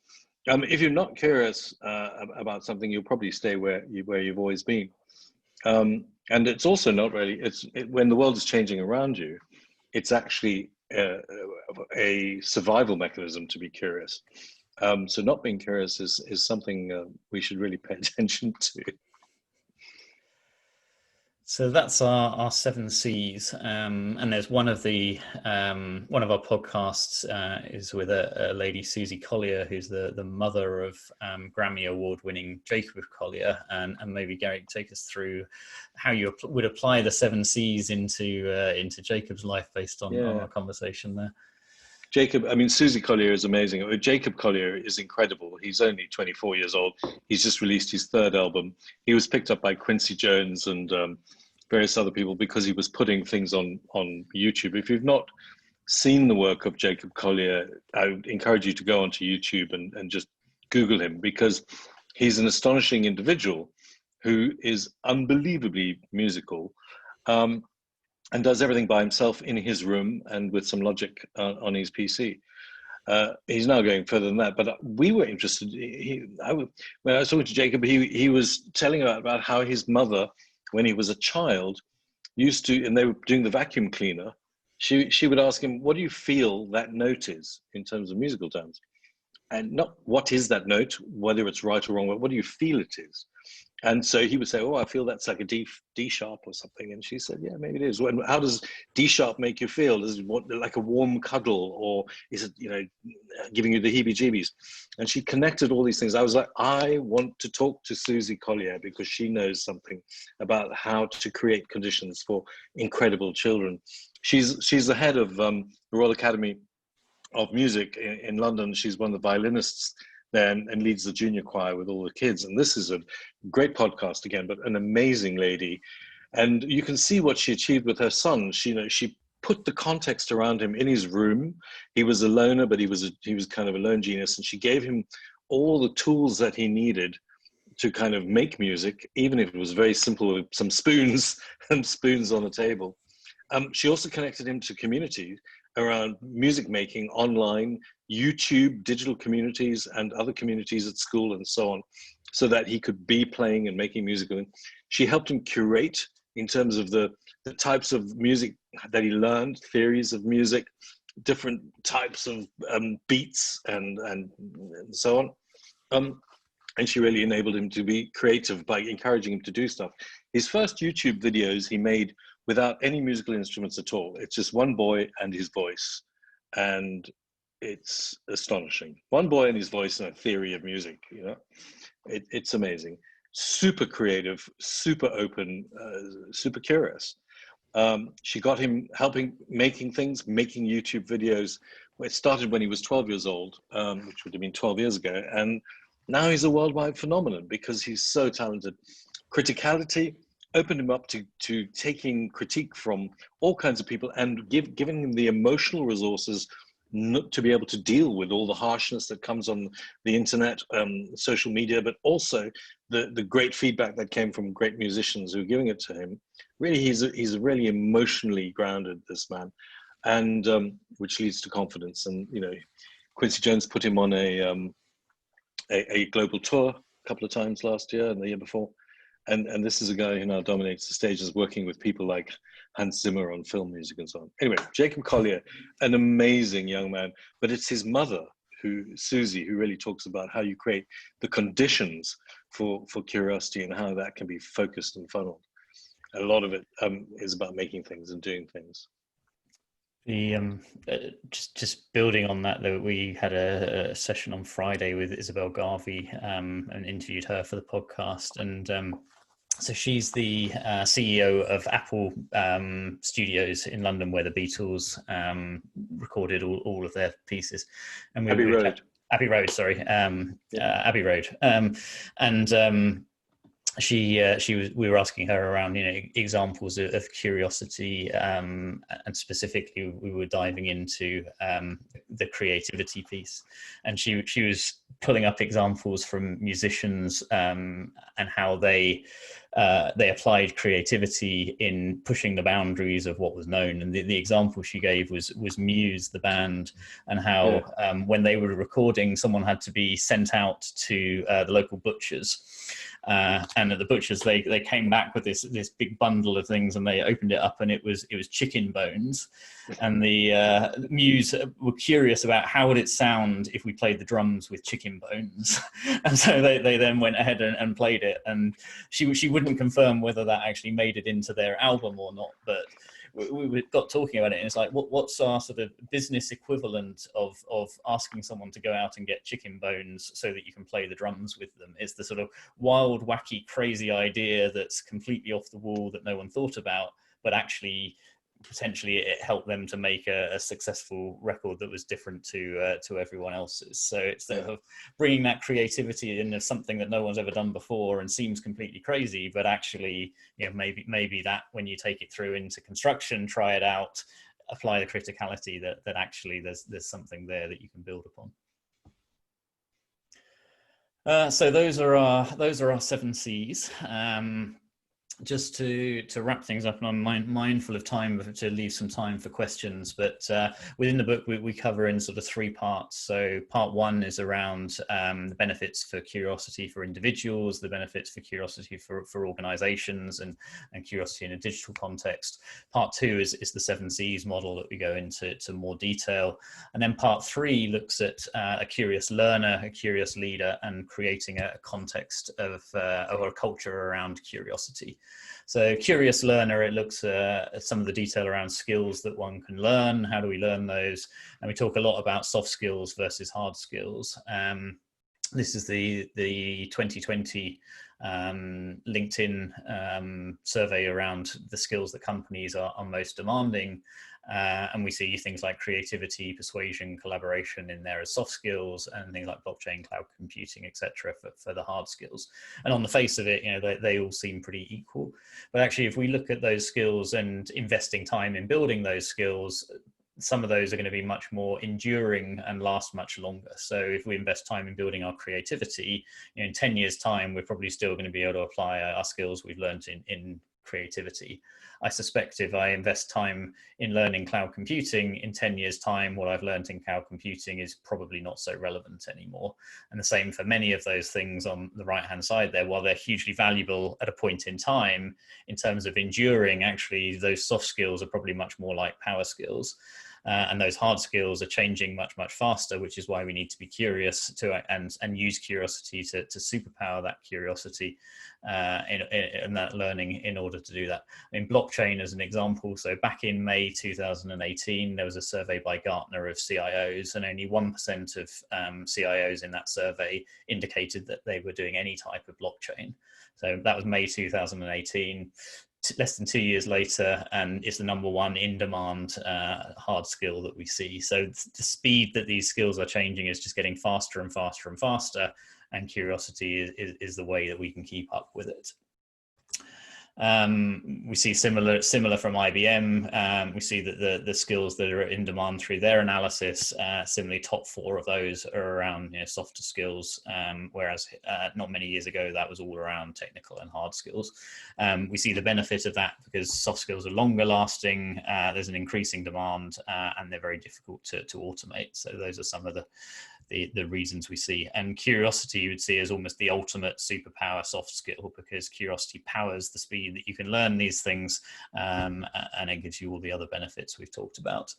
If you're not curious about something, you'll probably stay where you've always been. And it's also not really. When the world is changing around you, it's actually a survival mechanism to be curious. So not being curious is something we should really pay attention to. So that's our 7 C's, and there's one of our podcasts is with a lady, Susie Collier, who's the mother of Grammy Award-winning Jacob Collier, and maybe Garrick, take us through how you would apply the 7 C's into Jacob's life based on our conversation there. Jacob, Susie Collier is amazing. Jacob Collier is incredible. He's only 24 years old. He's just released his 3rd album. He was picked up by Quincy Jones and various other people because he was putting things on YouTube. If you've not seen the work of Jacob Collier, I would encourage you to go onto YouTube and just Google him, because he's an astonishing individual who is unbelievably musical, and does everything by himself in his room and with some Logic on his PC. He's now going further than that, but we were interested. When I was talking to Jacob, he was telling about how his mother, when he was a child, used to, and they were doing the vacuum cleaner, she would ask him, what do you feel that note is in terms of musical terms? And not what is that note, whether it's right or wrong, but what do you feel it is? And so he would say, oh, I feel that's like a D sharp or something. And she said, yeah, maybe it is. How does D sharp make you feel? Is it like a warm cuddle, or is it, giving you the heebie-jeebies? And she connected all these things. I was like, I want to talk to Susie Collier, because she knows something about how to create conditions for incredible children. She's the head of the Royal Academy of Music in London. She's one of the violinists there, and leads the junior choir with all the kids. And this is a great podcast again, but an amazing lady. And you can see what she achieved with her son. She put the context around him in his room. He was a loner, but he was kind of a lone genius. And she gave him all the tools that he needed to kind of make music, even if it was very simple with some spoons and spoons on the table. She also connected him to community around music making online, YouTube, digital communities, and other communities at school and so on, so that he could be playing and making music. She helped him curate in terms of the types of music that he learned, theories of music, different types of beats and so on. And she really enabled him to be creative by encouraging him to do stuff. His first YouTube videos he made without any musical instruments at all. It's just one boy and his voice. And it's astonishing. One boy and his voice and a theory of music, it's amazing. Super creative, super open, super curious. She got him making YouTube videos. It started when he was 12 years old, which would have been 12 years ago. And now he's a worldwide phenomenon because he's so talented. Criticality opened him up to taking critique from all kinds of people and giving him the emotional resources to be able to deal with all the harshness that comes on the internet, social media, but also the great feedback that came from great musicians who were giving it to him. Really, he's really emotionally grounded, this man, and which leads to confidence. And Quincy Jones put him on a global tour a couple of times last year and the year before. And this is a guy who now dominates the stages, working with people like Hans Zimmer on film music and so on. Anyway, Jacob Collier, an amazing young man, but it's his mother, Susie, who really talks about how you create the conditions for curiosity and how that can be focused and funneled. A lot of it is about making things and doing things. The just building on that, though, we had a session on Friday with Isabel Garvey and interviewed her for the podcast, and so she's the CEO of Apple Studios in London, where the Beatles recorded all of their pieces. And Abbey Road. Abbey Road, sorry, Abbey Road, and. We were asking her around examples of curiosity, and specifically we were diving into the creativity piece, and she was pulling up examples from musicians and how they applied creativity in pushing the boundaries of what was known. And the example she gave was Muse, the band, and how when they were recording, someone had to be sent out to the local butchers. And at the butchers, they came back with this big bundle of things, and they opened it up, and it was chicken bones. And the Muse were curious about how would it sound if we played the drums with chicken bones, and so they then went ahead and played it. And she wouldn't confirm whether that actually made it into their album or not, but we got talking about it, and it's like, what's our sort of business equivalent of asking someone to go out and get chicken bones so that you can play the drums with them? It's the sort of wild, wacky, crazy idea that's completely off the wall that no one thought about, but actually potentially it helped them to make a successful record that was different to everyone else's. So it's sort of bringing that creativity in as something that no one's ever done before and seems completely crazy, but actually maybe that when you take it through into construction, try it out, apply the criticality that actually there's something there that you can build upon. So those are our 7 C's. Just to wrap things up, and I'm mindful of time to leave some time for questions, but within the book we cover in sort of 3 parts. So part 1 is around the benefits for curiosity for individuals, the benefits for curiosity for organizations, and curiosity in a digital context. Part 2 is the 7 C's model that we go into more detail. And then part 3 looks at a curious learner, a curious leader, and creating a context of a culture around curiosity. So curious learner, it looks at some of the detail around skills that one can learn. How do we learn those? And we talk a lot about soft skills versus hard skills. This is the 2020 LinkedIn survey around the skills that companies are most demanding. And we see things like creativity, persuasion, collaboration in there as soft skills, and things like blockchain, cloud computing, etc. for the hard skills. And on the face of it, they all seem pretty equal. But actually, if we look at those skills and investing time in building those skills, some of those are going to be much more enduring and last much longer. So if we invest time in building our creativity, in 10 years' time, we're probably still going to be able to apply our skills we've learned in creativity. I suspect if I invest time in learning cloud computing, in 10 years' time, what I've learned in cloud computing is probably not so relevant anymore. And the same for many of those things on the right-hand side there. While they're hugely valuable at a point in time, in terms of enduring, actually, those soft skills are probably much more like power skills. And those hard skills are changing much, much faster, which is why we need to be curious and use curiosity to superpower that curiosity in that learning in order to do that. In blockchain, as an example, so back in May 2018, there was a survey by Gartner of CIOs, and only 1% of CIOs in that survey indicated that they were doing any type of blockchain. So that was May 2018. Less than 2 years later, and it's the #1 in demand hard skill that we see. So the speed that these skills are changing is just getting faster and faster and faster, and curiosity is the way that we can keep up with it. We see similar from IBM. We see that the skills that are in demand through their analysis, similarly top 4 of those are around softer skills, whereas not many years ago that was all around technical and hard skills. We see the benefit of that because soft skills are longer lasting, there's an increasing demand, and they're very difficult to automate. So those are some of the reasons we see. And curiosity you would see as almost the ultimate superpower soft skill, because curiosity powers the speed that you can learn these things, and it gives you all the other benefits we've talked about.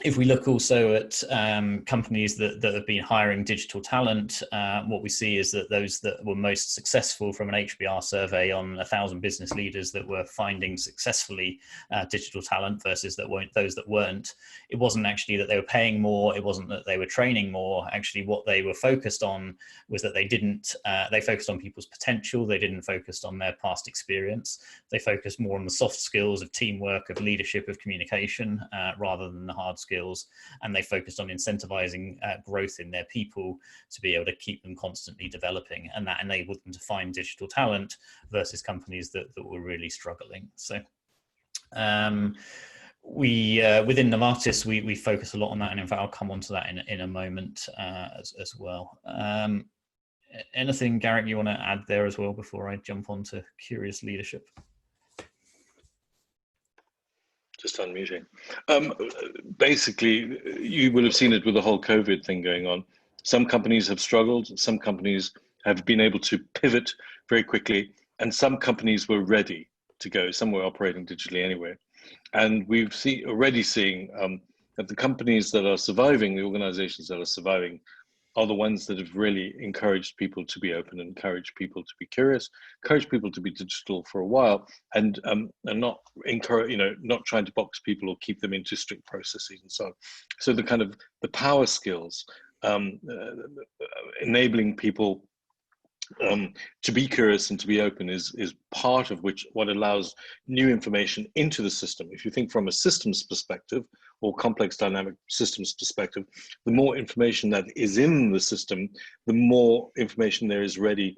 If we look also at companies that have been hiring digital talent, what we see is that those that were most successful from an HBR survey on 1,000 business leaders that were finding successfully digital talent versus those that weren't, it wasn't actually that they were paying more, it wasn't that they were training more. Actually, what they were focused on was that they focused on people's potential, they didn't focus on their past experience. They focused more on the soft skills of teamwork, of leadership, of communication, rather than the hard skills, and they focused on incentivizing growth in their people to be able to keep them constantly developing, and that enabled them to find digital talent versus companies that were really struggling. So within Novartis we focus a lot on that, and in fact I'll come on to that in a moment as well. Anything, Garrick, you want to add there as well before I jump on to curious leadership? Just unmuting. Basically, you will have seen it with the whole COVID thing going on. Some companies have struggled, some companies have been able to pivot very quickly, and some companies were ready to go. Some were operating digitally anyway. And we've already seeing that the companies that are surviving, the organizations that are surviving, are the ones that have really encouraged people to be open, encouraged people to be curious, encouraged people to be digital for a while, and not encourage, not trying to box people or keep them into strict processes and so on. So the power skills, enabling people to be curious and to be open is part of what allows new information into the system. If you think from a systems perspective or complex dynamic systems perspective, the more information that is in the system, the more information there is ready,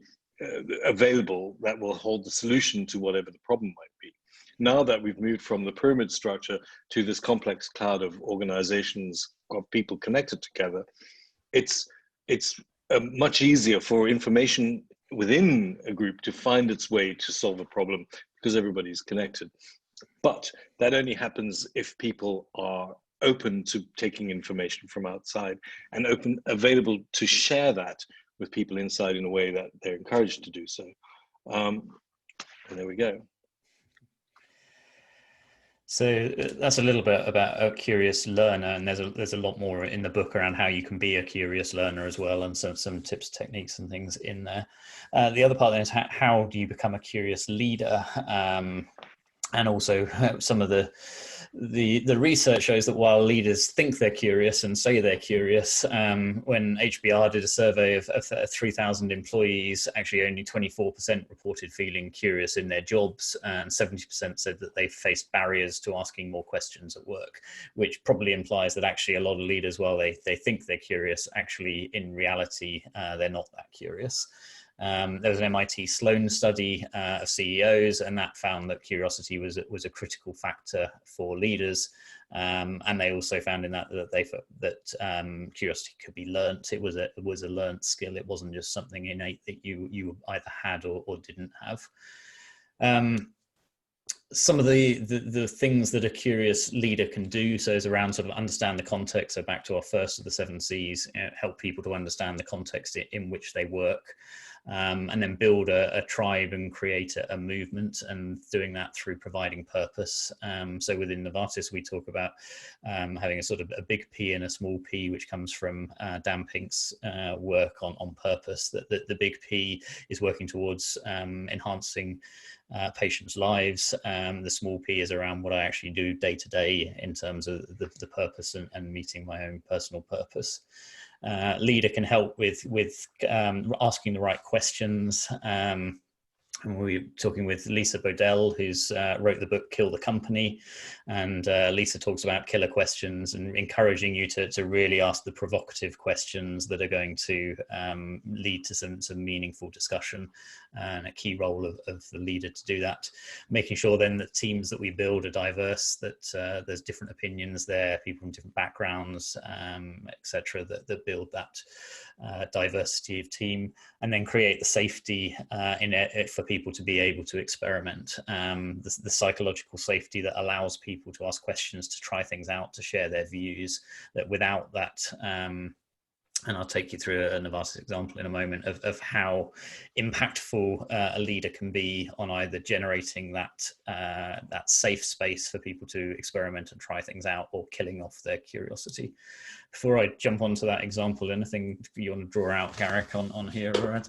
available, that will hold the solution to whatever the problem might be. now that we've moved from the pyramid structure to this complex cloud of organizations, of people connected together, it's much easier for information within a group to find its way to solve a problem because everybody's connected. But that only happens if people are open to taking information from outside and available to share that with people inside in a way that they're encouraged to do so. And there we go. So that's a little bit about a curious learner, and there's a lot more in the book around how you can be a curious learner as well, and some tips, techniques, and things in there. The other part then is how do you become a curious leader, and also some of the research shows that while leaders think they're curious and say they're curious, when HBR did a survey of 3,000 employees, actually only 24% reported feeling curious in their jobs, and 70% said that they faced barriers to asking more questions at work, which probably implies that actually a lot of leaders, while they think they're curious, actually in reality they're not that curious. There was an MIT Sloan study of CEOs, and that found that curiosity was a critical factor for leaders. And they also found in that curiosity could be learnt. It was a learnt skill. It wasn't just something innate that you either had or didn't have. Some of the things that a curious leader can do, so is around sort of understand the context. So back to our first of the 7 C's, help people to understand the context in which they work. And then build a tribe and create a movement, and doing that through providing purpose. So within Novartis, we talk about having a sort of a big P and a small p, which comes from Dan Pink's work on purpose. That the big P is working towards enhancing patients' lives. The small p is around what I actually do day to day in terms of the purpose and meeting my own personal purpose. Leader can help with asking the right questions. And we were talking with Lisa Bodell, who's wrote the book Kill the Company, and Lisa talks about killer questions and encouraging you to really ask the provocative questions that are going to lead to some meaningful discussion, and a key role of the leader to do that. Making sure then that teams that we build are diverse, that there's different opinions there, people from different backgrounds, etc., that build that diversity of team, and then create the safety in it for people to be able to experiment, the psychological safety that allows people to ask questions, to try things out, to share their views, that without that, and I'll take you through a Novartis example in a moment of how impactful a leader can be on either generating that safe space for people to experiment and try things out, or killing off their curiosity. Before I jump onto that example, anything you want to draw out, Garrick, on here? Right?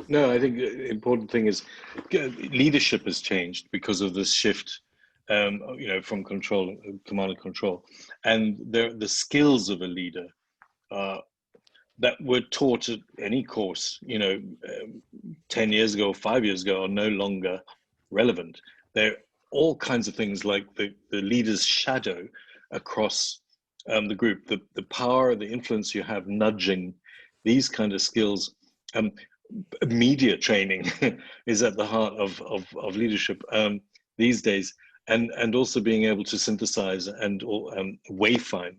No, I think the important thing is leadership has changed because of this shift, from command and control, and the skills of a leader that were taught at any course, 10 years ago, 5 years ago, are no longer relevant. There are all kinds of things like the leader's shadow across the group, the power, the influence you have, nudging, these kind of skills. Media training is at the heart of leadership these days, and also being able to synthesize and wayfind.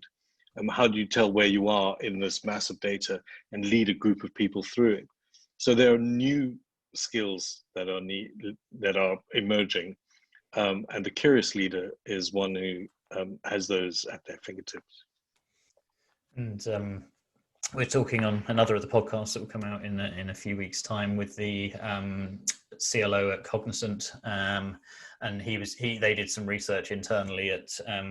How do you tell where you are in this massive data and lead a group of people through it? So there are new skills that are emerging, and the curious leader is one who has those at their fingertips. And we're talking on another of the podcasts that will come out in a few weeks' time with the CLO at Cognizant, and they did some research internally at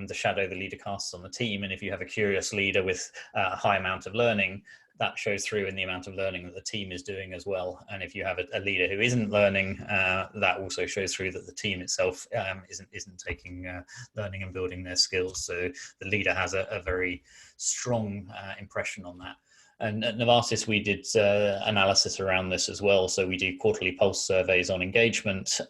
the shadow the leader casts on the team, and if you have a curious leader with a high amount of learning, that shows through in the amount of learning that the team is doing as well. And if you have a leader who isn't learning, that also shows through that the team itself isn't taking learning and building their skills. So the leader has a very strong impression on that. And at Novartis, we did analysis around this as well. So we do quarterly pulse surveys on engagement,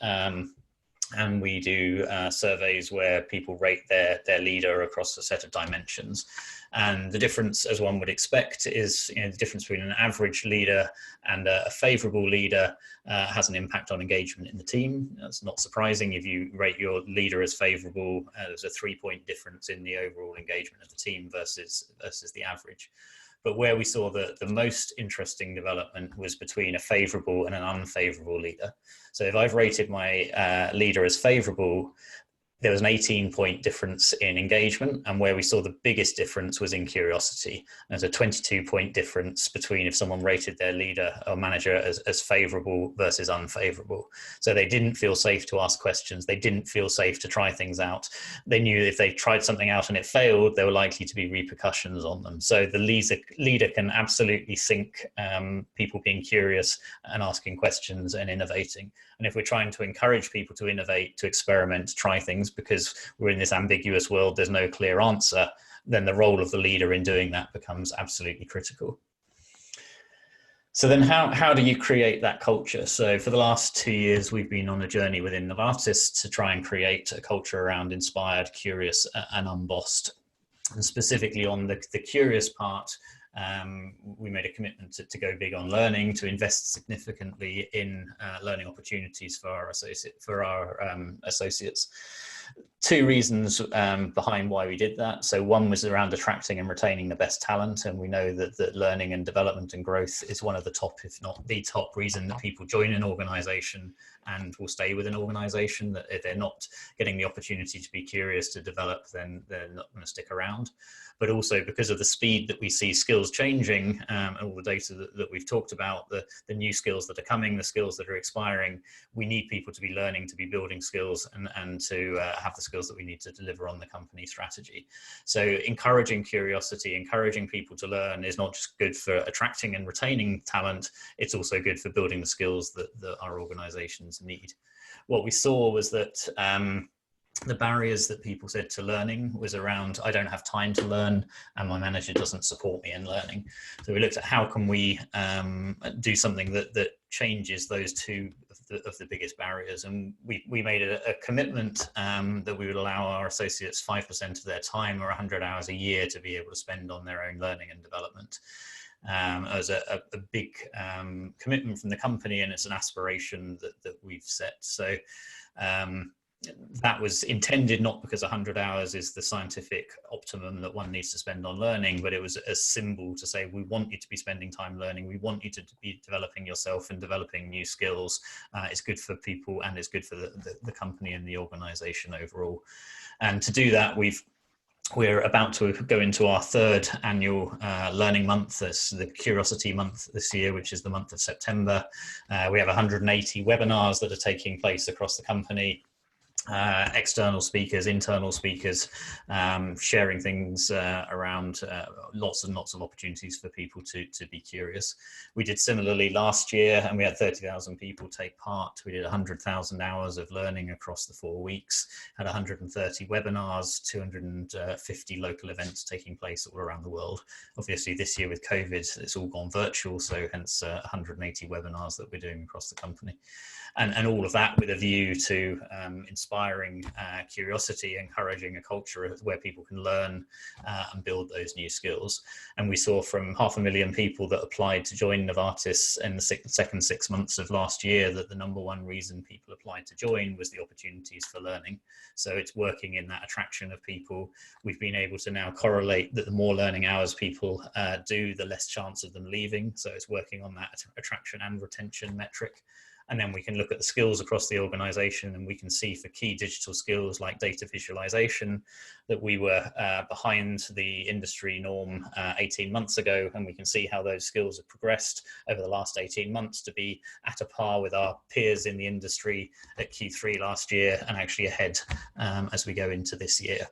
and we do surveys where people rate their leader across a set of dimensions. And the difference, as one would expect, is the difference between an average leader and a favourable leader has an impact on engagement in the team. That's not surprising. If you rate your leader as favourable, there's a 3-point difference in the overall engagement of the team versus the average. But where we saw the most interesting development was between a favourable and an unfavourable leader. So if I've rated my leader as favourable, there was an 18-point difference in engagement, and where we saw the biggest difference was in curiosity. There's a 22-point difference between if someone rated their leader or manager as favourable versus unfavourable. So they didn't feel safe to ask questions. They didn't feel safe to try things out. They knew if they tried something out and it failed, there were likely to be repercussions on them. So the leader can absolutely sink people being curious and asking questions and innovating. And if we're trying to encourage people to innovate, to experiment, to try things, because we're in this ambiguous world, there's no clear answer, then the role of the leader in doing that becomes absolutely critical. So then how do you create that culture? So for the last 2 years, we've been on a journey within Novartis to try and create a culture around inspired, curious, and unbossed. And specifically on the curious part, we made a commitment to go big on learning, to invest significantly in learning opportunities for our associates. 2 reasons behind why we did that. So one was around attracting and retaining the best talent, and we know that learning and development and growth is one of the top, if not the top reason that people join an organization and will stay with an organization. That if they're not getting the opportunity to be curious, to develop, then they're not going to stick around. But also because of the speed that we see skills changing, and all the data that we've talked about, the new skills that are coming, the skills that are expiring, we need people to be learning, to be building skills, and to have the skills that we need to deliver on the company strategy. So encouraging curiosity, encouraging people to learn is not just good for attracting and retaining talent, it's also good for building the skills that our organizations need. What we saw was that the barriers that people said to learning was around, I don't have time to learn and my manager doesn't support me in learning. So we looked at how can we do something that changes those 2 of the biggest barriers. And we made a commitment that we would allow our associates 5% of their time, or 100 hours a year, to be able to spend on their own learning and development. As a big commitment from the company, and it's an aspiration that we've set. So that was intended not because 100 hours is the scientific optimum that one needs to spend on learning, but it was a symbol to say, we want you to be spending time learning. We want you to be developing yourself and developing new skills. It's good for people, and it's good for the company and the organization overall. And to do that, we're about to go into our 3rd annual learning month. That's the Curiosity Month this year, which is the month of September. We have 180 webinars that are taking place across the company. External speakers, internal speakers, sharing things around lots and lots of opportunities for people to be curious. We did similarly last year, and we had 30,000 people take part. We did 100,000 hours of learning across the 4 weeks, had 130 webinars, 250 local events taking place all around the world. Obviously this year with COVID, it's all gone virtual, so hence 180 webinars that we're doing across the company. And all of that with a view to inspiring curiosity, encouraging a culture where people can learn and build those new skills. And we saw from 500,000 people that applied to join Novartis in the second 6 months of last year that the #1 reason people applied to join was the opportunities for learning. So it's working in that attraction of people. We've been able to now correlate that the more learning hours people do, the less chance of them leaving. So it's working on that attraction and retention metric. And then we can look at the skills across the organization, and we can see for key digital skills like data visualization that we were behind the industry norm 18 months ago. And we can see how those skills have progressed over the last 18 months to be at a par with our peers in the industry at Q3 last year, and actually ahead as we go into this year.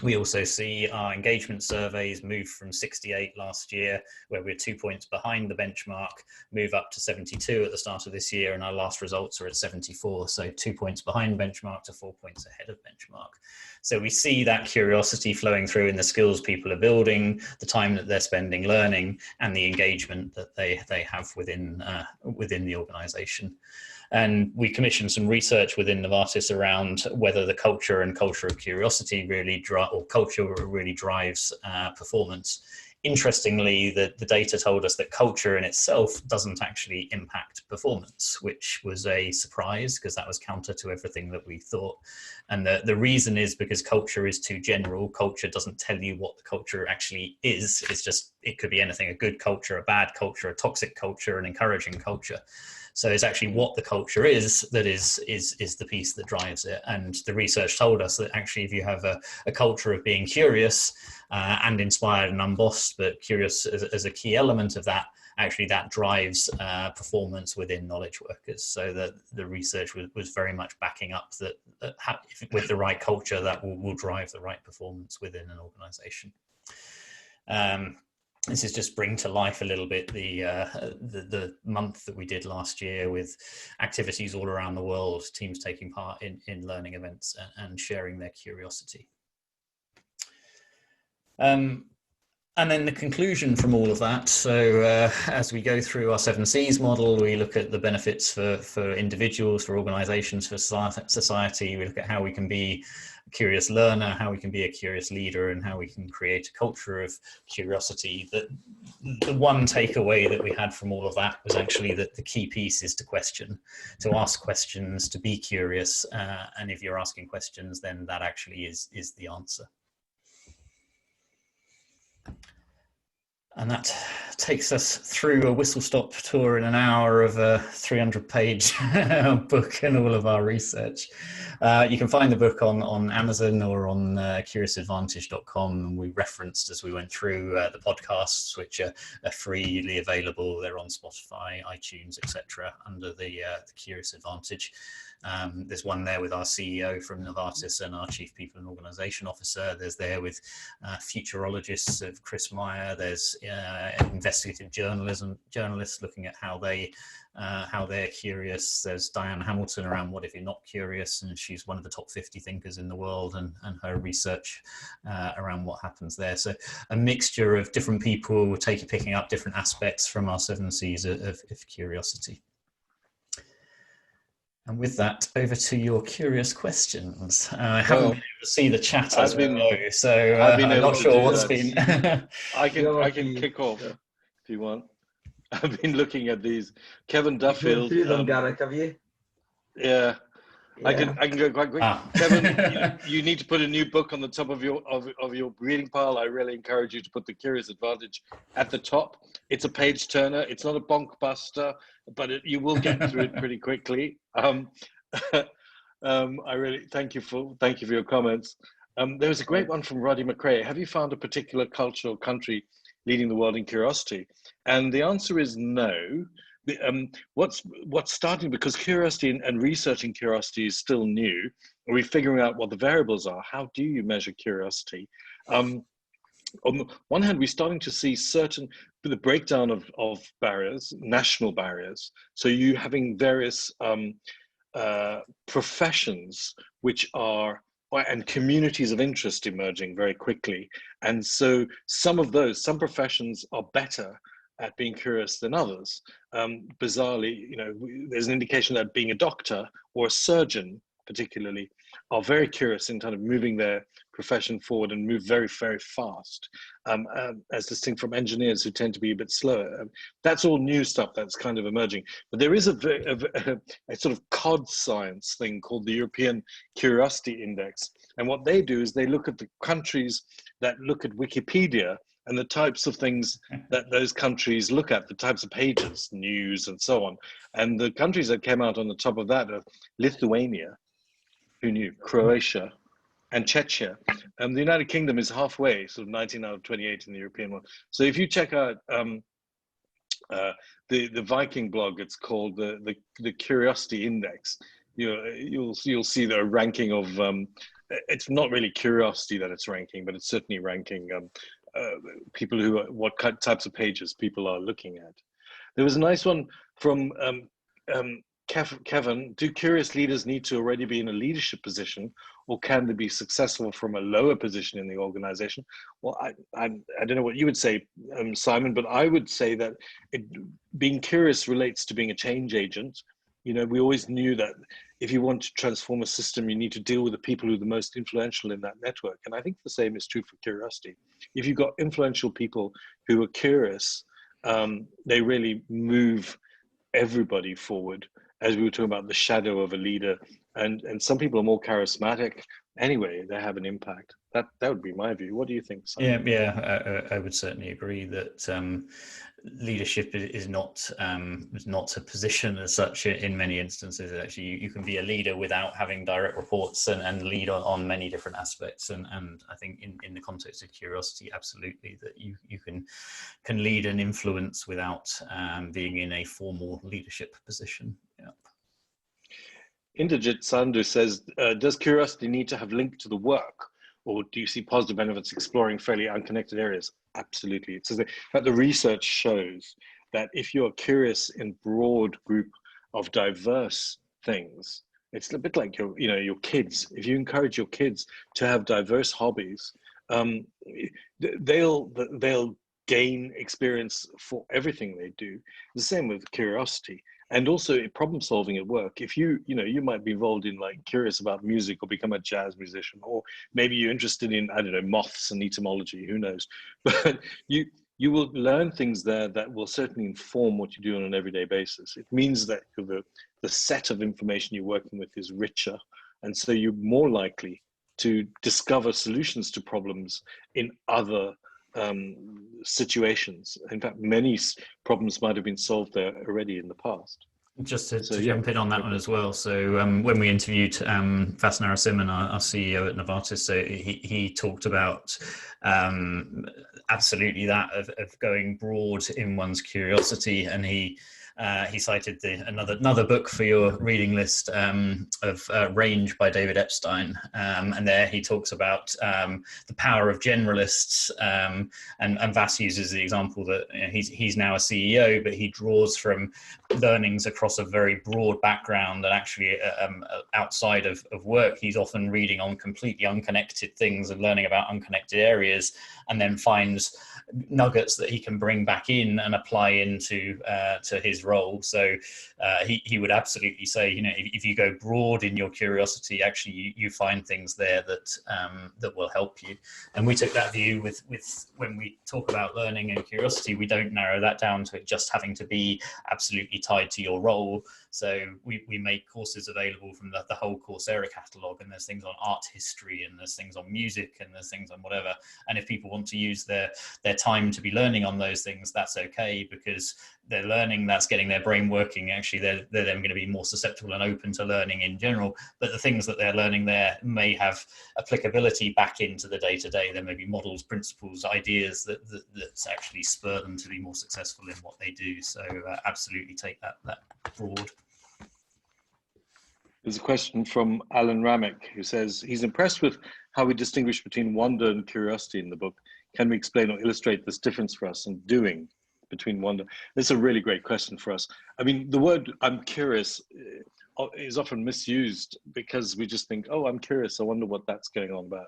We also see our engagement surveys move from 68 last year, where we're 2 points behind the benchmark, move up to 72 at the start of this year, and our last results are at 74. So 2 points behind benchmark to 4 points ahead of benchmark. So we see that curiosity flowing through in the skills people are building, the time that they're spending learning, and the engagement that they have within the organization. And we commissioned some research within Novartis around whether the culture and culture of curiosity really drive culture really drives performance. Interestingly, the data told us that culture in itself doesn't actually impact performance, which was a surprise because that was counter to everything that we thought. And the reason is because culture is too general. Culture doesn't tell you what the culture actually is. It's just, it could be anything: a good culture, a bad culture, a toxic culture, an encouraging culture. So it's actually what the culture is that is the piece that drives it. And the research told us that actually if you have a culture of being curious and inspired and unbossed, but curious as a key element of that, actually that drives performance within knowledge workers. So that the research was very much backing up that with the right culture, that will drive the right performance within an organization. This is just bring to life a little bit the month that we did last year with activities all around the world, teams taking part in learning events and sharing their curiosity. And then the conclusion from all of that. So as we go through our 7 C's model, we look at the benefits for individuals, for organizations, for society. We look at how we can be a curious learner, how we can be a curious leader, and how we can create a culture of curiosity. The one takeaway that we had from all of that was actually that the key piece is to question, to ask questions, to be curious. And if you're asking questions, then that actually is the answer. And that takes us through a whistle-stop tour in an hour of a 300-page book and all of our research. You can find the book on Amazon or on curiousadvantage.com. We referenced as we went through the podcasts, which are freely available. They're on Spotify, iTunes, etc. under the Curious Advantage. There's one there with our CEO from Novartis and our Chief People and Organisation Officer. There's there with futurologists of Chris Meyer. There's investigative journalists looking at how they're curious. There's Diane Hamilton around what if you're not curious, and she's one of the top 50 thinkers in the world, and her research around what happens there. So a mixture of different people picking up different aspects from our 7 C's of curiosity. And with that, over to your curious questions. I haven't been able to see the chat as we go, so I'm not sure what's been. I can kick off if you want. I've been looking at these. Kevin Duffield. Through them, Garrick, have you? Yeah. I can go quite quick. Kevin, you need to put a new book on the top of your reading pile. I really encourage you to put The Curious Advantage at the top. It's a page turner. It's not a bonk buster, but you will get through it pretty quickly. I really thank you for your comments. There was a great one from Roddy McRae. Have you found a particular culture or country leading the world in curiosity? And the answer is no. What's starting, because curiosity and researching curiosity is still new. Are we figuring out what the variables are? How do you measure curiosity? On the one hand, we're starting to see the breakdown of barriers, national barriers. So you having various professions and communities of interest emerging very quickly. And so some professions are better at being curious than others. Bizarrely, there's an indication that being a doctor or a surgeon particularly are very curious in kind of moving their profession forward and move very, very fast, as distinct from engineers who tend to be a bit slower. That's all new stuff that's kind of emerging. But there is a sort of cod science thing called the European Curiosity Index. And what they do is they look at the countries that look at Wikipedia and the types of things that those countries look at, the types of pages, news, and so on. And the countries that came out on the top of that are Lithuania, who knew, Croatia, and Czechia. The United Kingdom is halfway, sort of 19 out of 28 in the European one. So if you check out the Viking blog, it's called the Curiosity Index. You'll see the ranking of, it's not really curiosity that it's ranking, but it's certainly ranking people what types of pages people are looking at. There was a nice one from Kevin. Do curious leaders need to already be in a leadership position, or can they be successful from a lower position in the organization? Well, I don't know what you would say, Simon, but I would say that being curious relates to being a change agent. We always knew that if you want to transform a system, you need to deal with the people who are the most influential in that network. And I think the same is true for curiosity. If you've got influential people who are curious, they really move everybody forward. As we were talking about the shadow of a leader, and some people are more charismatic anyway, they have an impact. That would be my view. What do you think, Simon? I would certainly agree that leadership is not a position as such in many instances. Actually, you can be a leader without having direct reports and lead on many different aspects. And I think in the context of curiosity, absolutely, that you can lead and influence without being in a formal leadership position. Yeah. Inderjit Sandhu says, does curiosity need to have linked to the work, or do you see positive benefits exploring fairly unconnected areas? Absolutely. It says that the research shows that if you're curious in broad group of diverse things, it's a bit like your kids. If you encourage your kids to have diverse hobbies, they'll gain experience for everything they do. The same with curiosity. And also problem solving at work. If you might be involved in, like, curious about music or become a jazz musician, or maybe you're interested in, I don't know, moths and etymology, who knows? But you will learn things there that will certainly inform what you do on an everyday basis. It means that the set of information you're working with is richer. And so you're more likely to discover solutions to problems in other situations. In fact, many problems might have been solved there already in the past. Just to jump in on that one as well. So when we interviewed Vas Narasimhan, our CEO at Novartis, so he talked about absolutely that of going broad in one's curiosity, and he cited another book for your reading list of Range by David Epstein, and there he talks about the power of generalists, and Vas uses the example that he's now a CEO, but he draws from learnings across a very broad background, and actually outside of work he's often reading on completely unconnected things and learning about unconnected areas, and then finds nuggets that he can bring back in and apply into to his role. So he would absolutely say, if you go broad in your curiosity, actually you find things there that will help you. And we took that view with when we talk about learning and curiosity, we don't narrow that down to it just having to be absolutely tied to your role. So we make courses available from the whole Coursera catalogue, and there's things on art history, and there's things on music, and there's things on whatever. And if people want to use their time to be learning on those things, that's okay, because they're learning, that's getting their brain working. Actually, they're then going to be more susceptible and open to learning in general. But the things that they're learning there may have applicability back into the day-to-day. There may be models, principles, ideas that actually spur them to be more successful in what they do. So absolutely take that broad. There's a question from Alan Ramick, who says he's impressed with how we distinguish between wonder and curiosity in the book. Can we explain or illustrate this difference for us in doing between wonder? This is a really great question for us. I mean, the word "I'm curious" is often misused because we just think, oh, I'm curious, I wonder what that's going on about.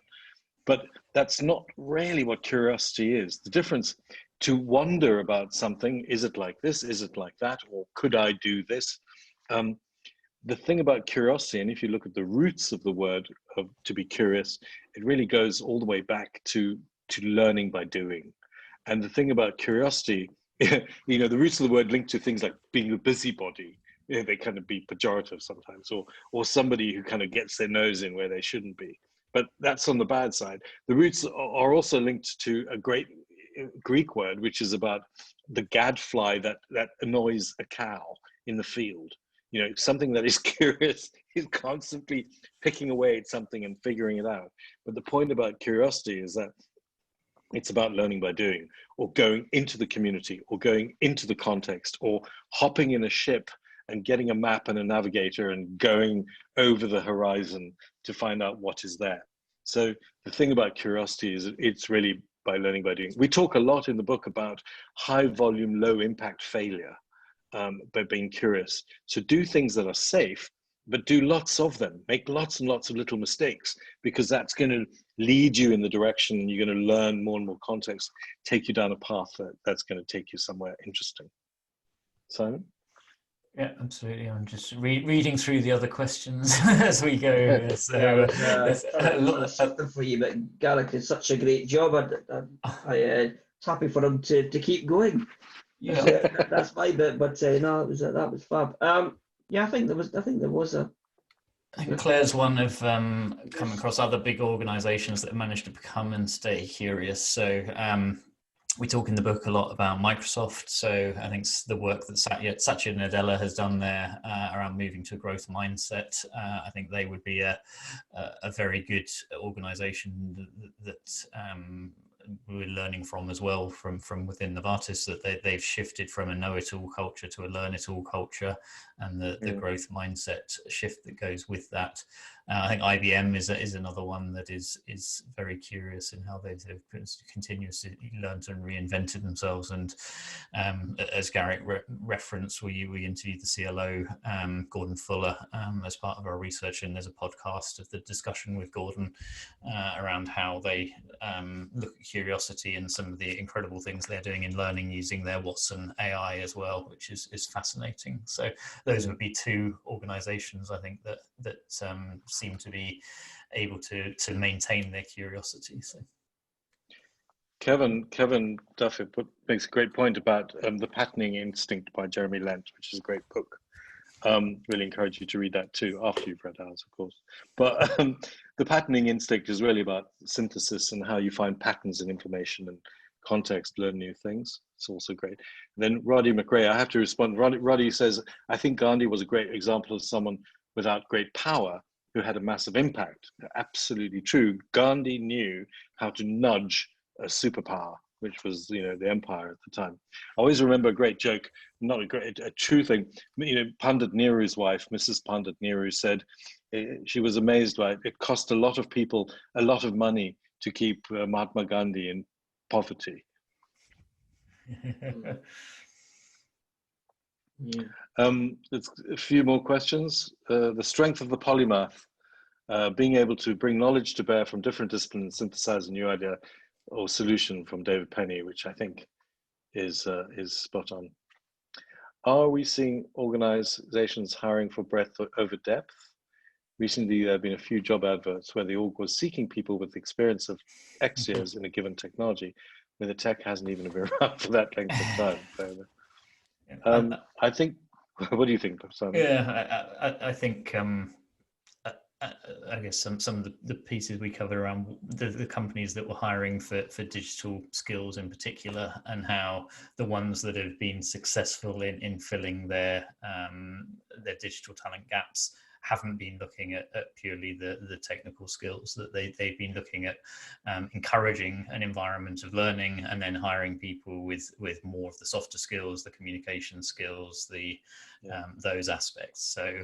But that's not really what curiosity is. The difference to wonder about something, is it like this, is it like that, or could I do this? The thing about curiosity, and if you look at the roots of the word to be curious, it really goes all the way back to learning by doing. And the thing about curiosity, the roots of the word linked to things like being a busybody, they kind of be pejorative sometimes, or somebody who kind of gets their nose in where they shouldn't be. But that's on the bad side. The roots are also linked to a great Greek word, which is about the gadfly that annoys a cow in the field. Something that is curious is constantly picking away at something and figuring it out. But the point about curiosity is that it's about learning by doing, or going into the community, or going into the context, or hopping in a ship and getting a map and a navigator and going over the horizon to find out what is there. So the thing about curiosity is it's really by learning by doing. We talk a lot in the book about high volume, low impact failure. By being curious. So do things that are safe, but do lots of them. Make lots and lots of little mistakes, because that's going to lead you in the direction. You're going to learn more and more context, take you down a path that's going to take you somewhere interesting. Simon? Yeah, absolutely. I'm just reading through the other questions as we go. So Yeah, I was there's a sort of lot. shifting for you, but Garrick did such a great job. I happy for him to keep going. Yeah. That's my bit, but no, that was fab. Yeah, I think there was a. I think Claire's one of come across other big organisations that have managed to become and stay curious. So we talk in the book a lot about Microsoft. So I think the work that Satya Nadella has done there around moving to a growth mindset, I think they would be a very good organisation that we're learning from as well from within Novartis, that they've shifted from a know-it-all culture to a learn-it-all culture, and the growth mindset shift that goes with that. I think IBM is another one that is very curious in how they've continuously learned and reinvented themselves. And as Garrick referenced, we interviewed the CLO, Gordon Fuller, as part of our research, and there's a podcast of the discussion with Gordon around how they look at curiosity and some of the incredible things they're doing in learning using their Watson AI as well, which is fascinating. So those would be two organizations, I think, that seem to be able to maintain their curiosity. So Kevin Duffy makes a great point about The Patterning Instinct by Jeremy Lent, which is a great book. Really encourage you to read that too, after you've read ours, of course. But The Patterning Instinct is really about synthesis and how you find patterns in information and context, learn new things. It's also great. Then Roddy McRae, I have to respond. Roddy says, I think Gandhi was a great example of someone without great power who had a massive impact. Absolutely true. Gandhi knew how to nudge a superpower, which was, the empire at the time. I always remember a great joke, not a true thing. Pandit Nehru's wife, Mrs. Pandit Nehru, said she was amazed by it. It cost a lot of people a lot of money to keep Mahatma Gandhi in poverty. Yeah. There's a few more questions. The strength of the polymath, being able to bring knowledge to bear from different disciplines, synthesize a new idea or solution, from David Penny, which I think is spot on. Are we seeing organizations hiring for breadth over depth? Recently, there have been a few job adverts where the org was seeking people with experience of X years in a given technology, where the tech hasn't even been around for that length of time. I think, what do you think, Simon? Yeah, I think I guess some of the pieces we covered around the companies that were hiring for digital skills in particular, and how the ones that have been successful in filling their digital talent gaps haven't been looking at purely the technical skills, that they've been looking at encouraging an environment of learning, and then hiring people with more of the softer skills, the communication skills, those aspects. So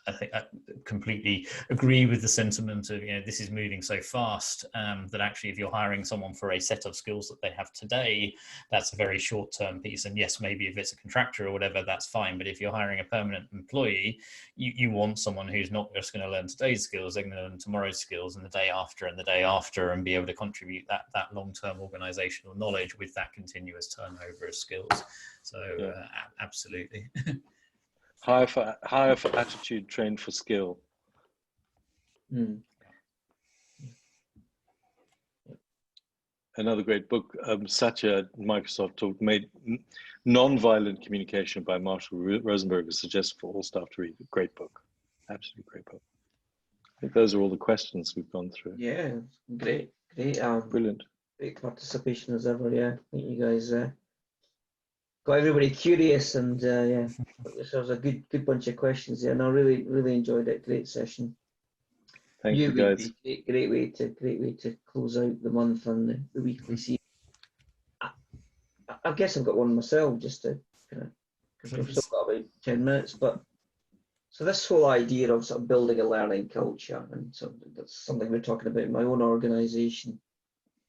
I think I completely agree with the sentiment of, this is moving so fast that actually if you're hiring someone for a set of skills that they have today, that's a very short-term piece. And yes, maybe if it's a contractor or whatever, that's fine. But if you're hiring a permanent employee, you want someone who's not just going to learn today's skills, they're going to learn tomorrow's skills and the day after and the day after, and be able to contribute that long-term organizational knowledge with that continuous turnover of skills. So absolutely. Hire for attitude, train for skill. Another great book, Satya, Microsoft made Non-Violent Communication by Marshall Rosenberg is suggested for all staff to read. Great book, absolutely great book. I think those are all the questions we've gone through. Yeah, great. Brilliant. Great participation as ever. Yeah, I think you guys got everybody curious, and got yourselves a good bunch of questions there. And I really enjoyed it. Great session. Thank you guys. Great way to close out the month and the weekly series. I guess I've got one myself, just to kind of, because we've still got about 10 minutes. But so this whole idea of sort of building a learning culture, and so that's something we're talking about in my own organisation,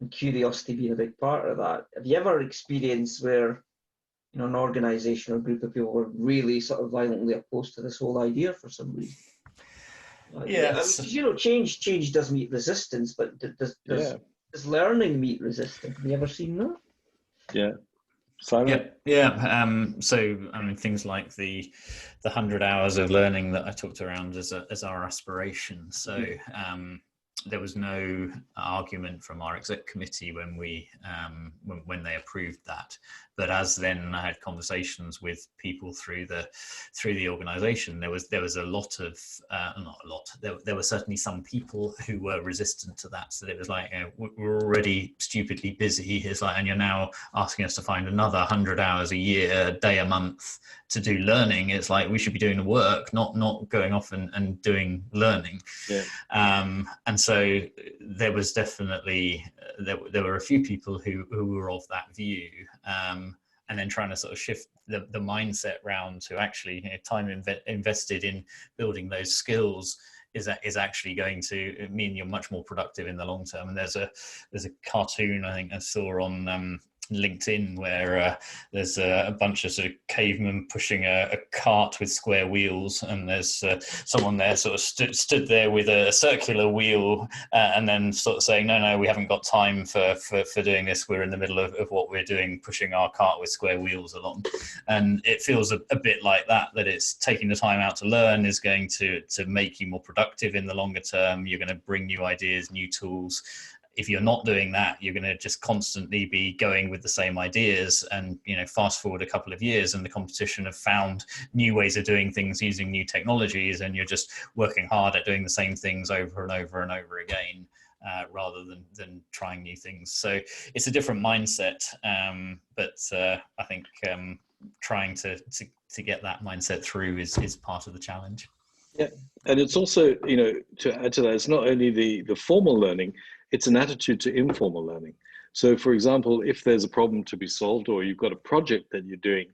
and curiosity being a big part of that. Have you ever experienced where an organisation or group of people were really sort of violently opposed to this whole idea for some reason? Yes. Change does meet resistance, but does learning meet resistance? Have you ever seen that? Yeah, Simon? Yeah. So I mean, things like the 100 hours of learning that I talked around as our aspiration. So there was no argument from our exec committee when we when they approved that. But as then I had conversations with people through the organisation, there was a lot of not a lot. There were certainly some people who were resistant to that. So it was like, we're already stupidly busy. It's like, and you're now asking us to find another 100 hours a year, a day a month to do learning. It's like we should be doing the work, not going off and doing learning. Yeah. And so there was definitely there were a few people who were of that view, and then trying to sort of shift the mindset round to actually, time invested in building those skills is actually going to mean you're much more productive in the long term. And there's a cartoon I think I saw on LinkedIn where there's a bunch of sort of cavemen pushing a cart with square wheels, and there's someone there sort of stood there with a circular wheel, and then sort of saying, no, we haven't got time for doing this, we're in the middle of what we're doing, pushing our cart with square wheels along. And it feels a bit like that it's taking the time out to learn is going to make you more productive in the longer term. You're going to bring new ideas, new tools. If you're not doing that, you're going to just constantly be going with the same ideas. And, fast forward a couple of years and the competition have found new ways of doing things using new technologies, and you're just working hard at doing the same things over and over and over again, rather than trying new things. So it's a different mindset. But I think trying to get that mindset through is part of the challenge. Yeah, and it's also, to add to that, it's not only the formal learning, it's an attitude to informal learning. So, for example, if there's a problem to be solved or you've got a project that you're doing,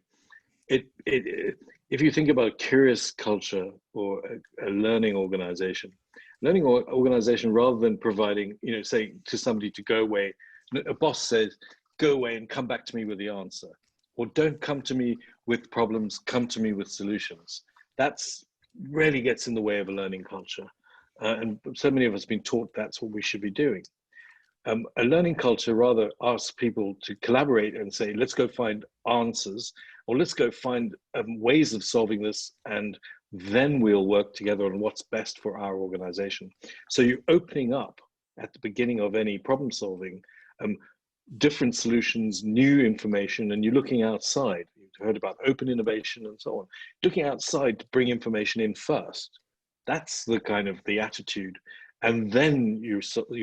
if you think about a curious culture or a learning organization, rather than providing, say to somebody to go away, a boss says, go away and come back to me with the answer, or don't come to me with problems, come to me with solutions. That's really gets in the way of a learning culture. And so many of us have been taught that's what we should be doing. A learning culture rather asks people to collaborate and say, let's go find answers, or let's go find ways of solving this, and then we'll work together on what's best for our organization. So you're opening up at the beginning of any problem solving, different solutions, new information, and you're looking outside. You've heard about open innovation and so on. Looking outside to bring information in first. That's the kind of the attitude. And then you're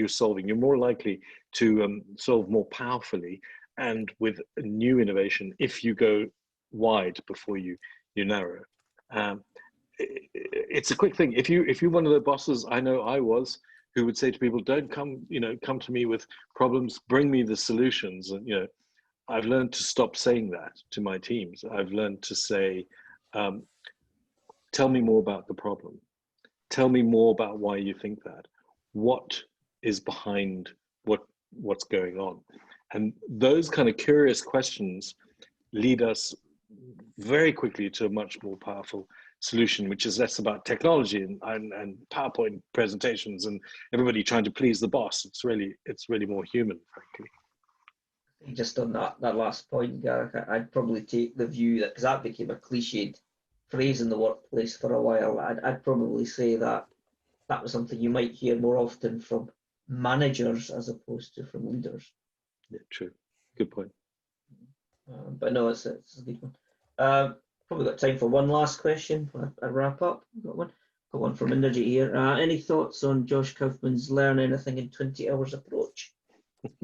solving. You're more likely to solve more powerfully and with a new innovation if you go wide before you narrow. It's a quick thing. If you're one of the bosses, I know I was, who would say to people, don't come to me with problems, bring me the solutions. And I've learned to stop saying that to my teams. I've learned to say, tell me more about the problem. Tell me more about why you think that. What is behind what's going on? And those kind of curious questions lead us very quickly to a much more powerful solution, which is less about technology and PowerPoint presentations and everybody trying to please the boss. It's really more human, frankly. Just on that last point, Garrick, I'd probably take the view that, because that became a cliched phrase in the workplace for a while, I'd probably say that was something you might hear more often from managers as opposed to from leaders. Yeah, true. Good point. But no, it's a good one. Probably got time for one last question for a wrap up. Got one from Inderjit here. Any thoughts on Josh Kaufman's learn anything in 20 hours approach?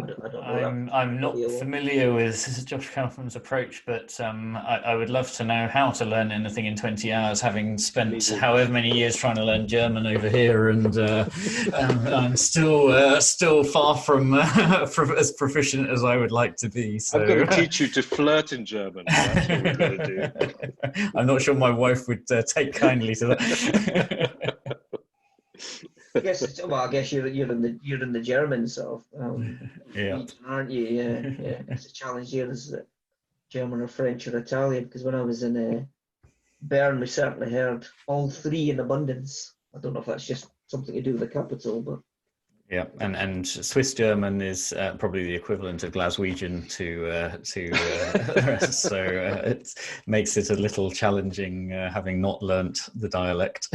I don't know. I'm not familiar with Josh Kaufman's approach, but I would love to know how to learn anything in 20 hours, having spent however many years trying to learn German over here, and I'm still far from as proficient as I would like to be. So I've got to teach you to flirt in German. That's what we've got to do. I'm not sure my wife would take kindly to that. I guess you're in the German sort of yeah, aren't you? Yeah. It's a challenge here. Is it German or French or Italian? Because when I was in Bern, we certainly heard all three in abundance. I don't know if that's just something to do with the capital, but Yeah, and Swiss German is probably the equivalent of Glaswegian to the rest, so it makes it a little challenging having not learnt the dialect.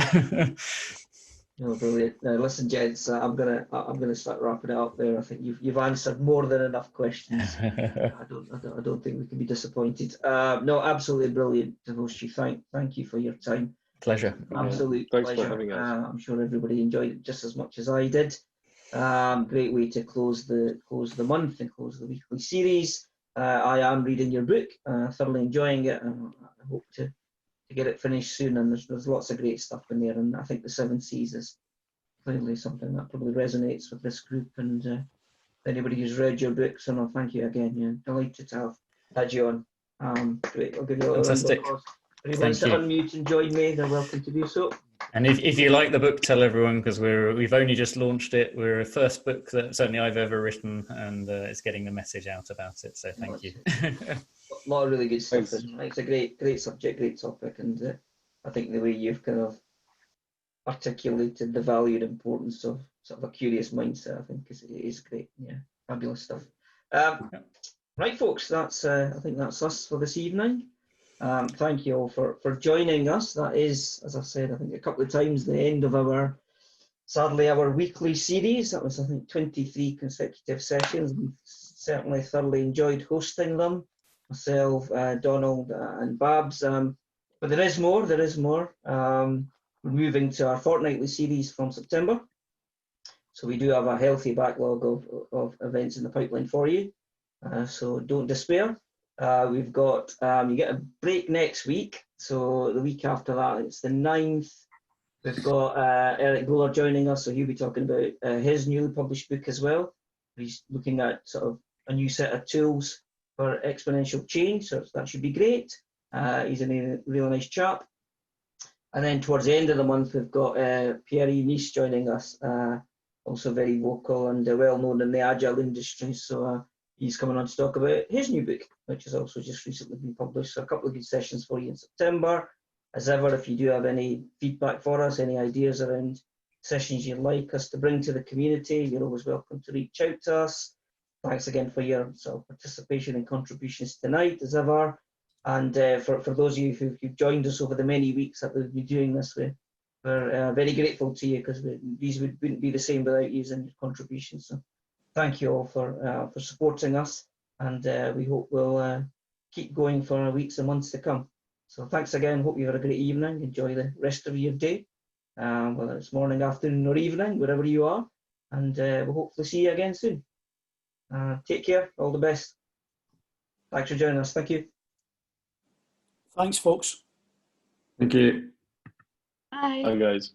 No, brilliant. Now, listen, gents, I'm gonna start wrapping it up there. I think you've answered more than enough questions. I don't think we can be disappointed. No, absolutely brilliant to host you. Thank you for your time. Pleasure. Absolute Thanks pleasure. for having us. I'm sure everybody enjoyed it just as much as I did. Great way to close the month and close the weekly series. I am reading your book, thoroughly enjoying it, and I hope to get it finished soon. And there's lots of great stuff in there, and I think the 7 C's is clearly something that probably resonates with this group. And anybody who's read your book, so no, thank you again. Yeah, delighted to have had you on. Great. I'll give you a little Fantastic. round of applause. If anybody wants to unmute and join me, they're welcome to do so. And if you like the book, tell everyone, because we've only just launched it. We're a first book that certainly I've ever written, and it's getting the message out about it. So thank you. A lot of really good stuff. It's a great subject, great topic, and I think the way you've kind of articulated the value and importance of sort of a curious mindset, I think is great. Yeah, fabulous stuff. Right, folks, that's I think that's us for this evening. Thank you all for joining us. That is, as I've said, I think a couple of times, the end of sadly, our weekly series. That was, I think, 23 consecutive sessions. We've certainly thoroughly enjoyed hosting them, myself, Donald, and Babs. But there is more. We're moving to our fortnightly series from September. So we do have a healthy backlog of events in the pipeline for you. So don't despair. We've got, you get a break next week. So the week after that, it's the 9th. We've got Eric Goler joining us. So he'll be talking about his newly published book as well. He's looking at sort of a new set of tools for exponential change. So that should be great. He's a really nice chap. And then towards the end of the month, we've got Pierre Nice joining us, also very vocal and well known in the agile industry. So he's coming on to talk about his new book, which has also just recently been published. So a couple of good sessions for you in September. As ever, if you do have any feedback for us, any ideas around sessions you'd like us to bring to the community, you're always welcome to reach out to us. Thanks again for your sort of participation and contributions tonight, as ever. And for those of you who've joined us over the many weeks that we've been doing this, we're very grateful to you, because these wouldn't be the same without you and your contributions. So thank you all for supporting us, and we hope we'll keep going for weeks and months to come. So thanks again. Hope you had a great evening. Enjoy the rest of your day, whether it's morning, afternoon, or evening, wherever you are. And we'll hopefully see you again soon. Take care. All the best. Thanks for joining us. Thank you. Thanks, folks. Thank you. Bye. Hi, guys.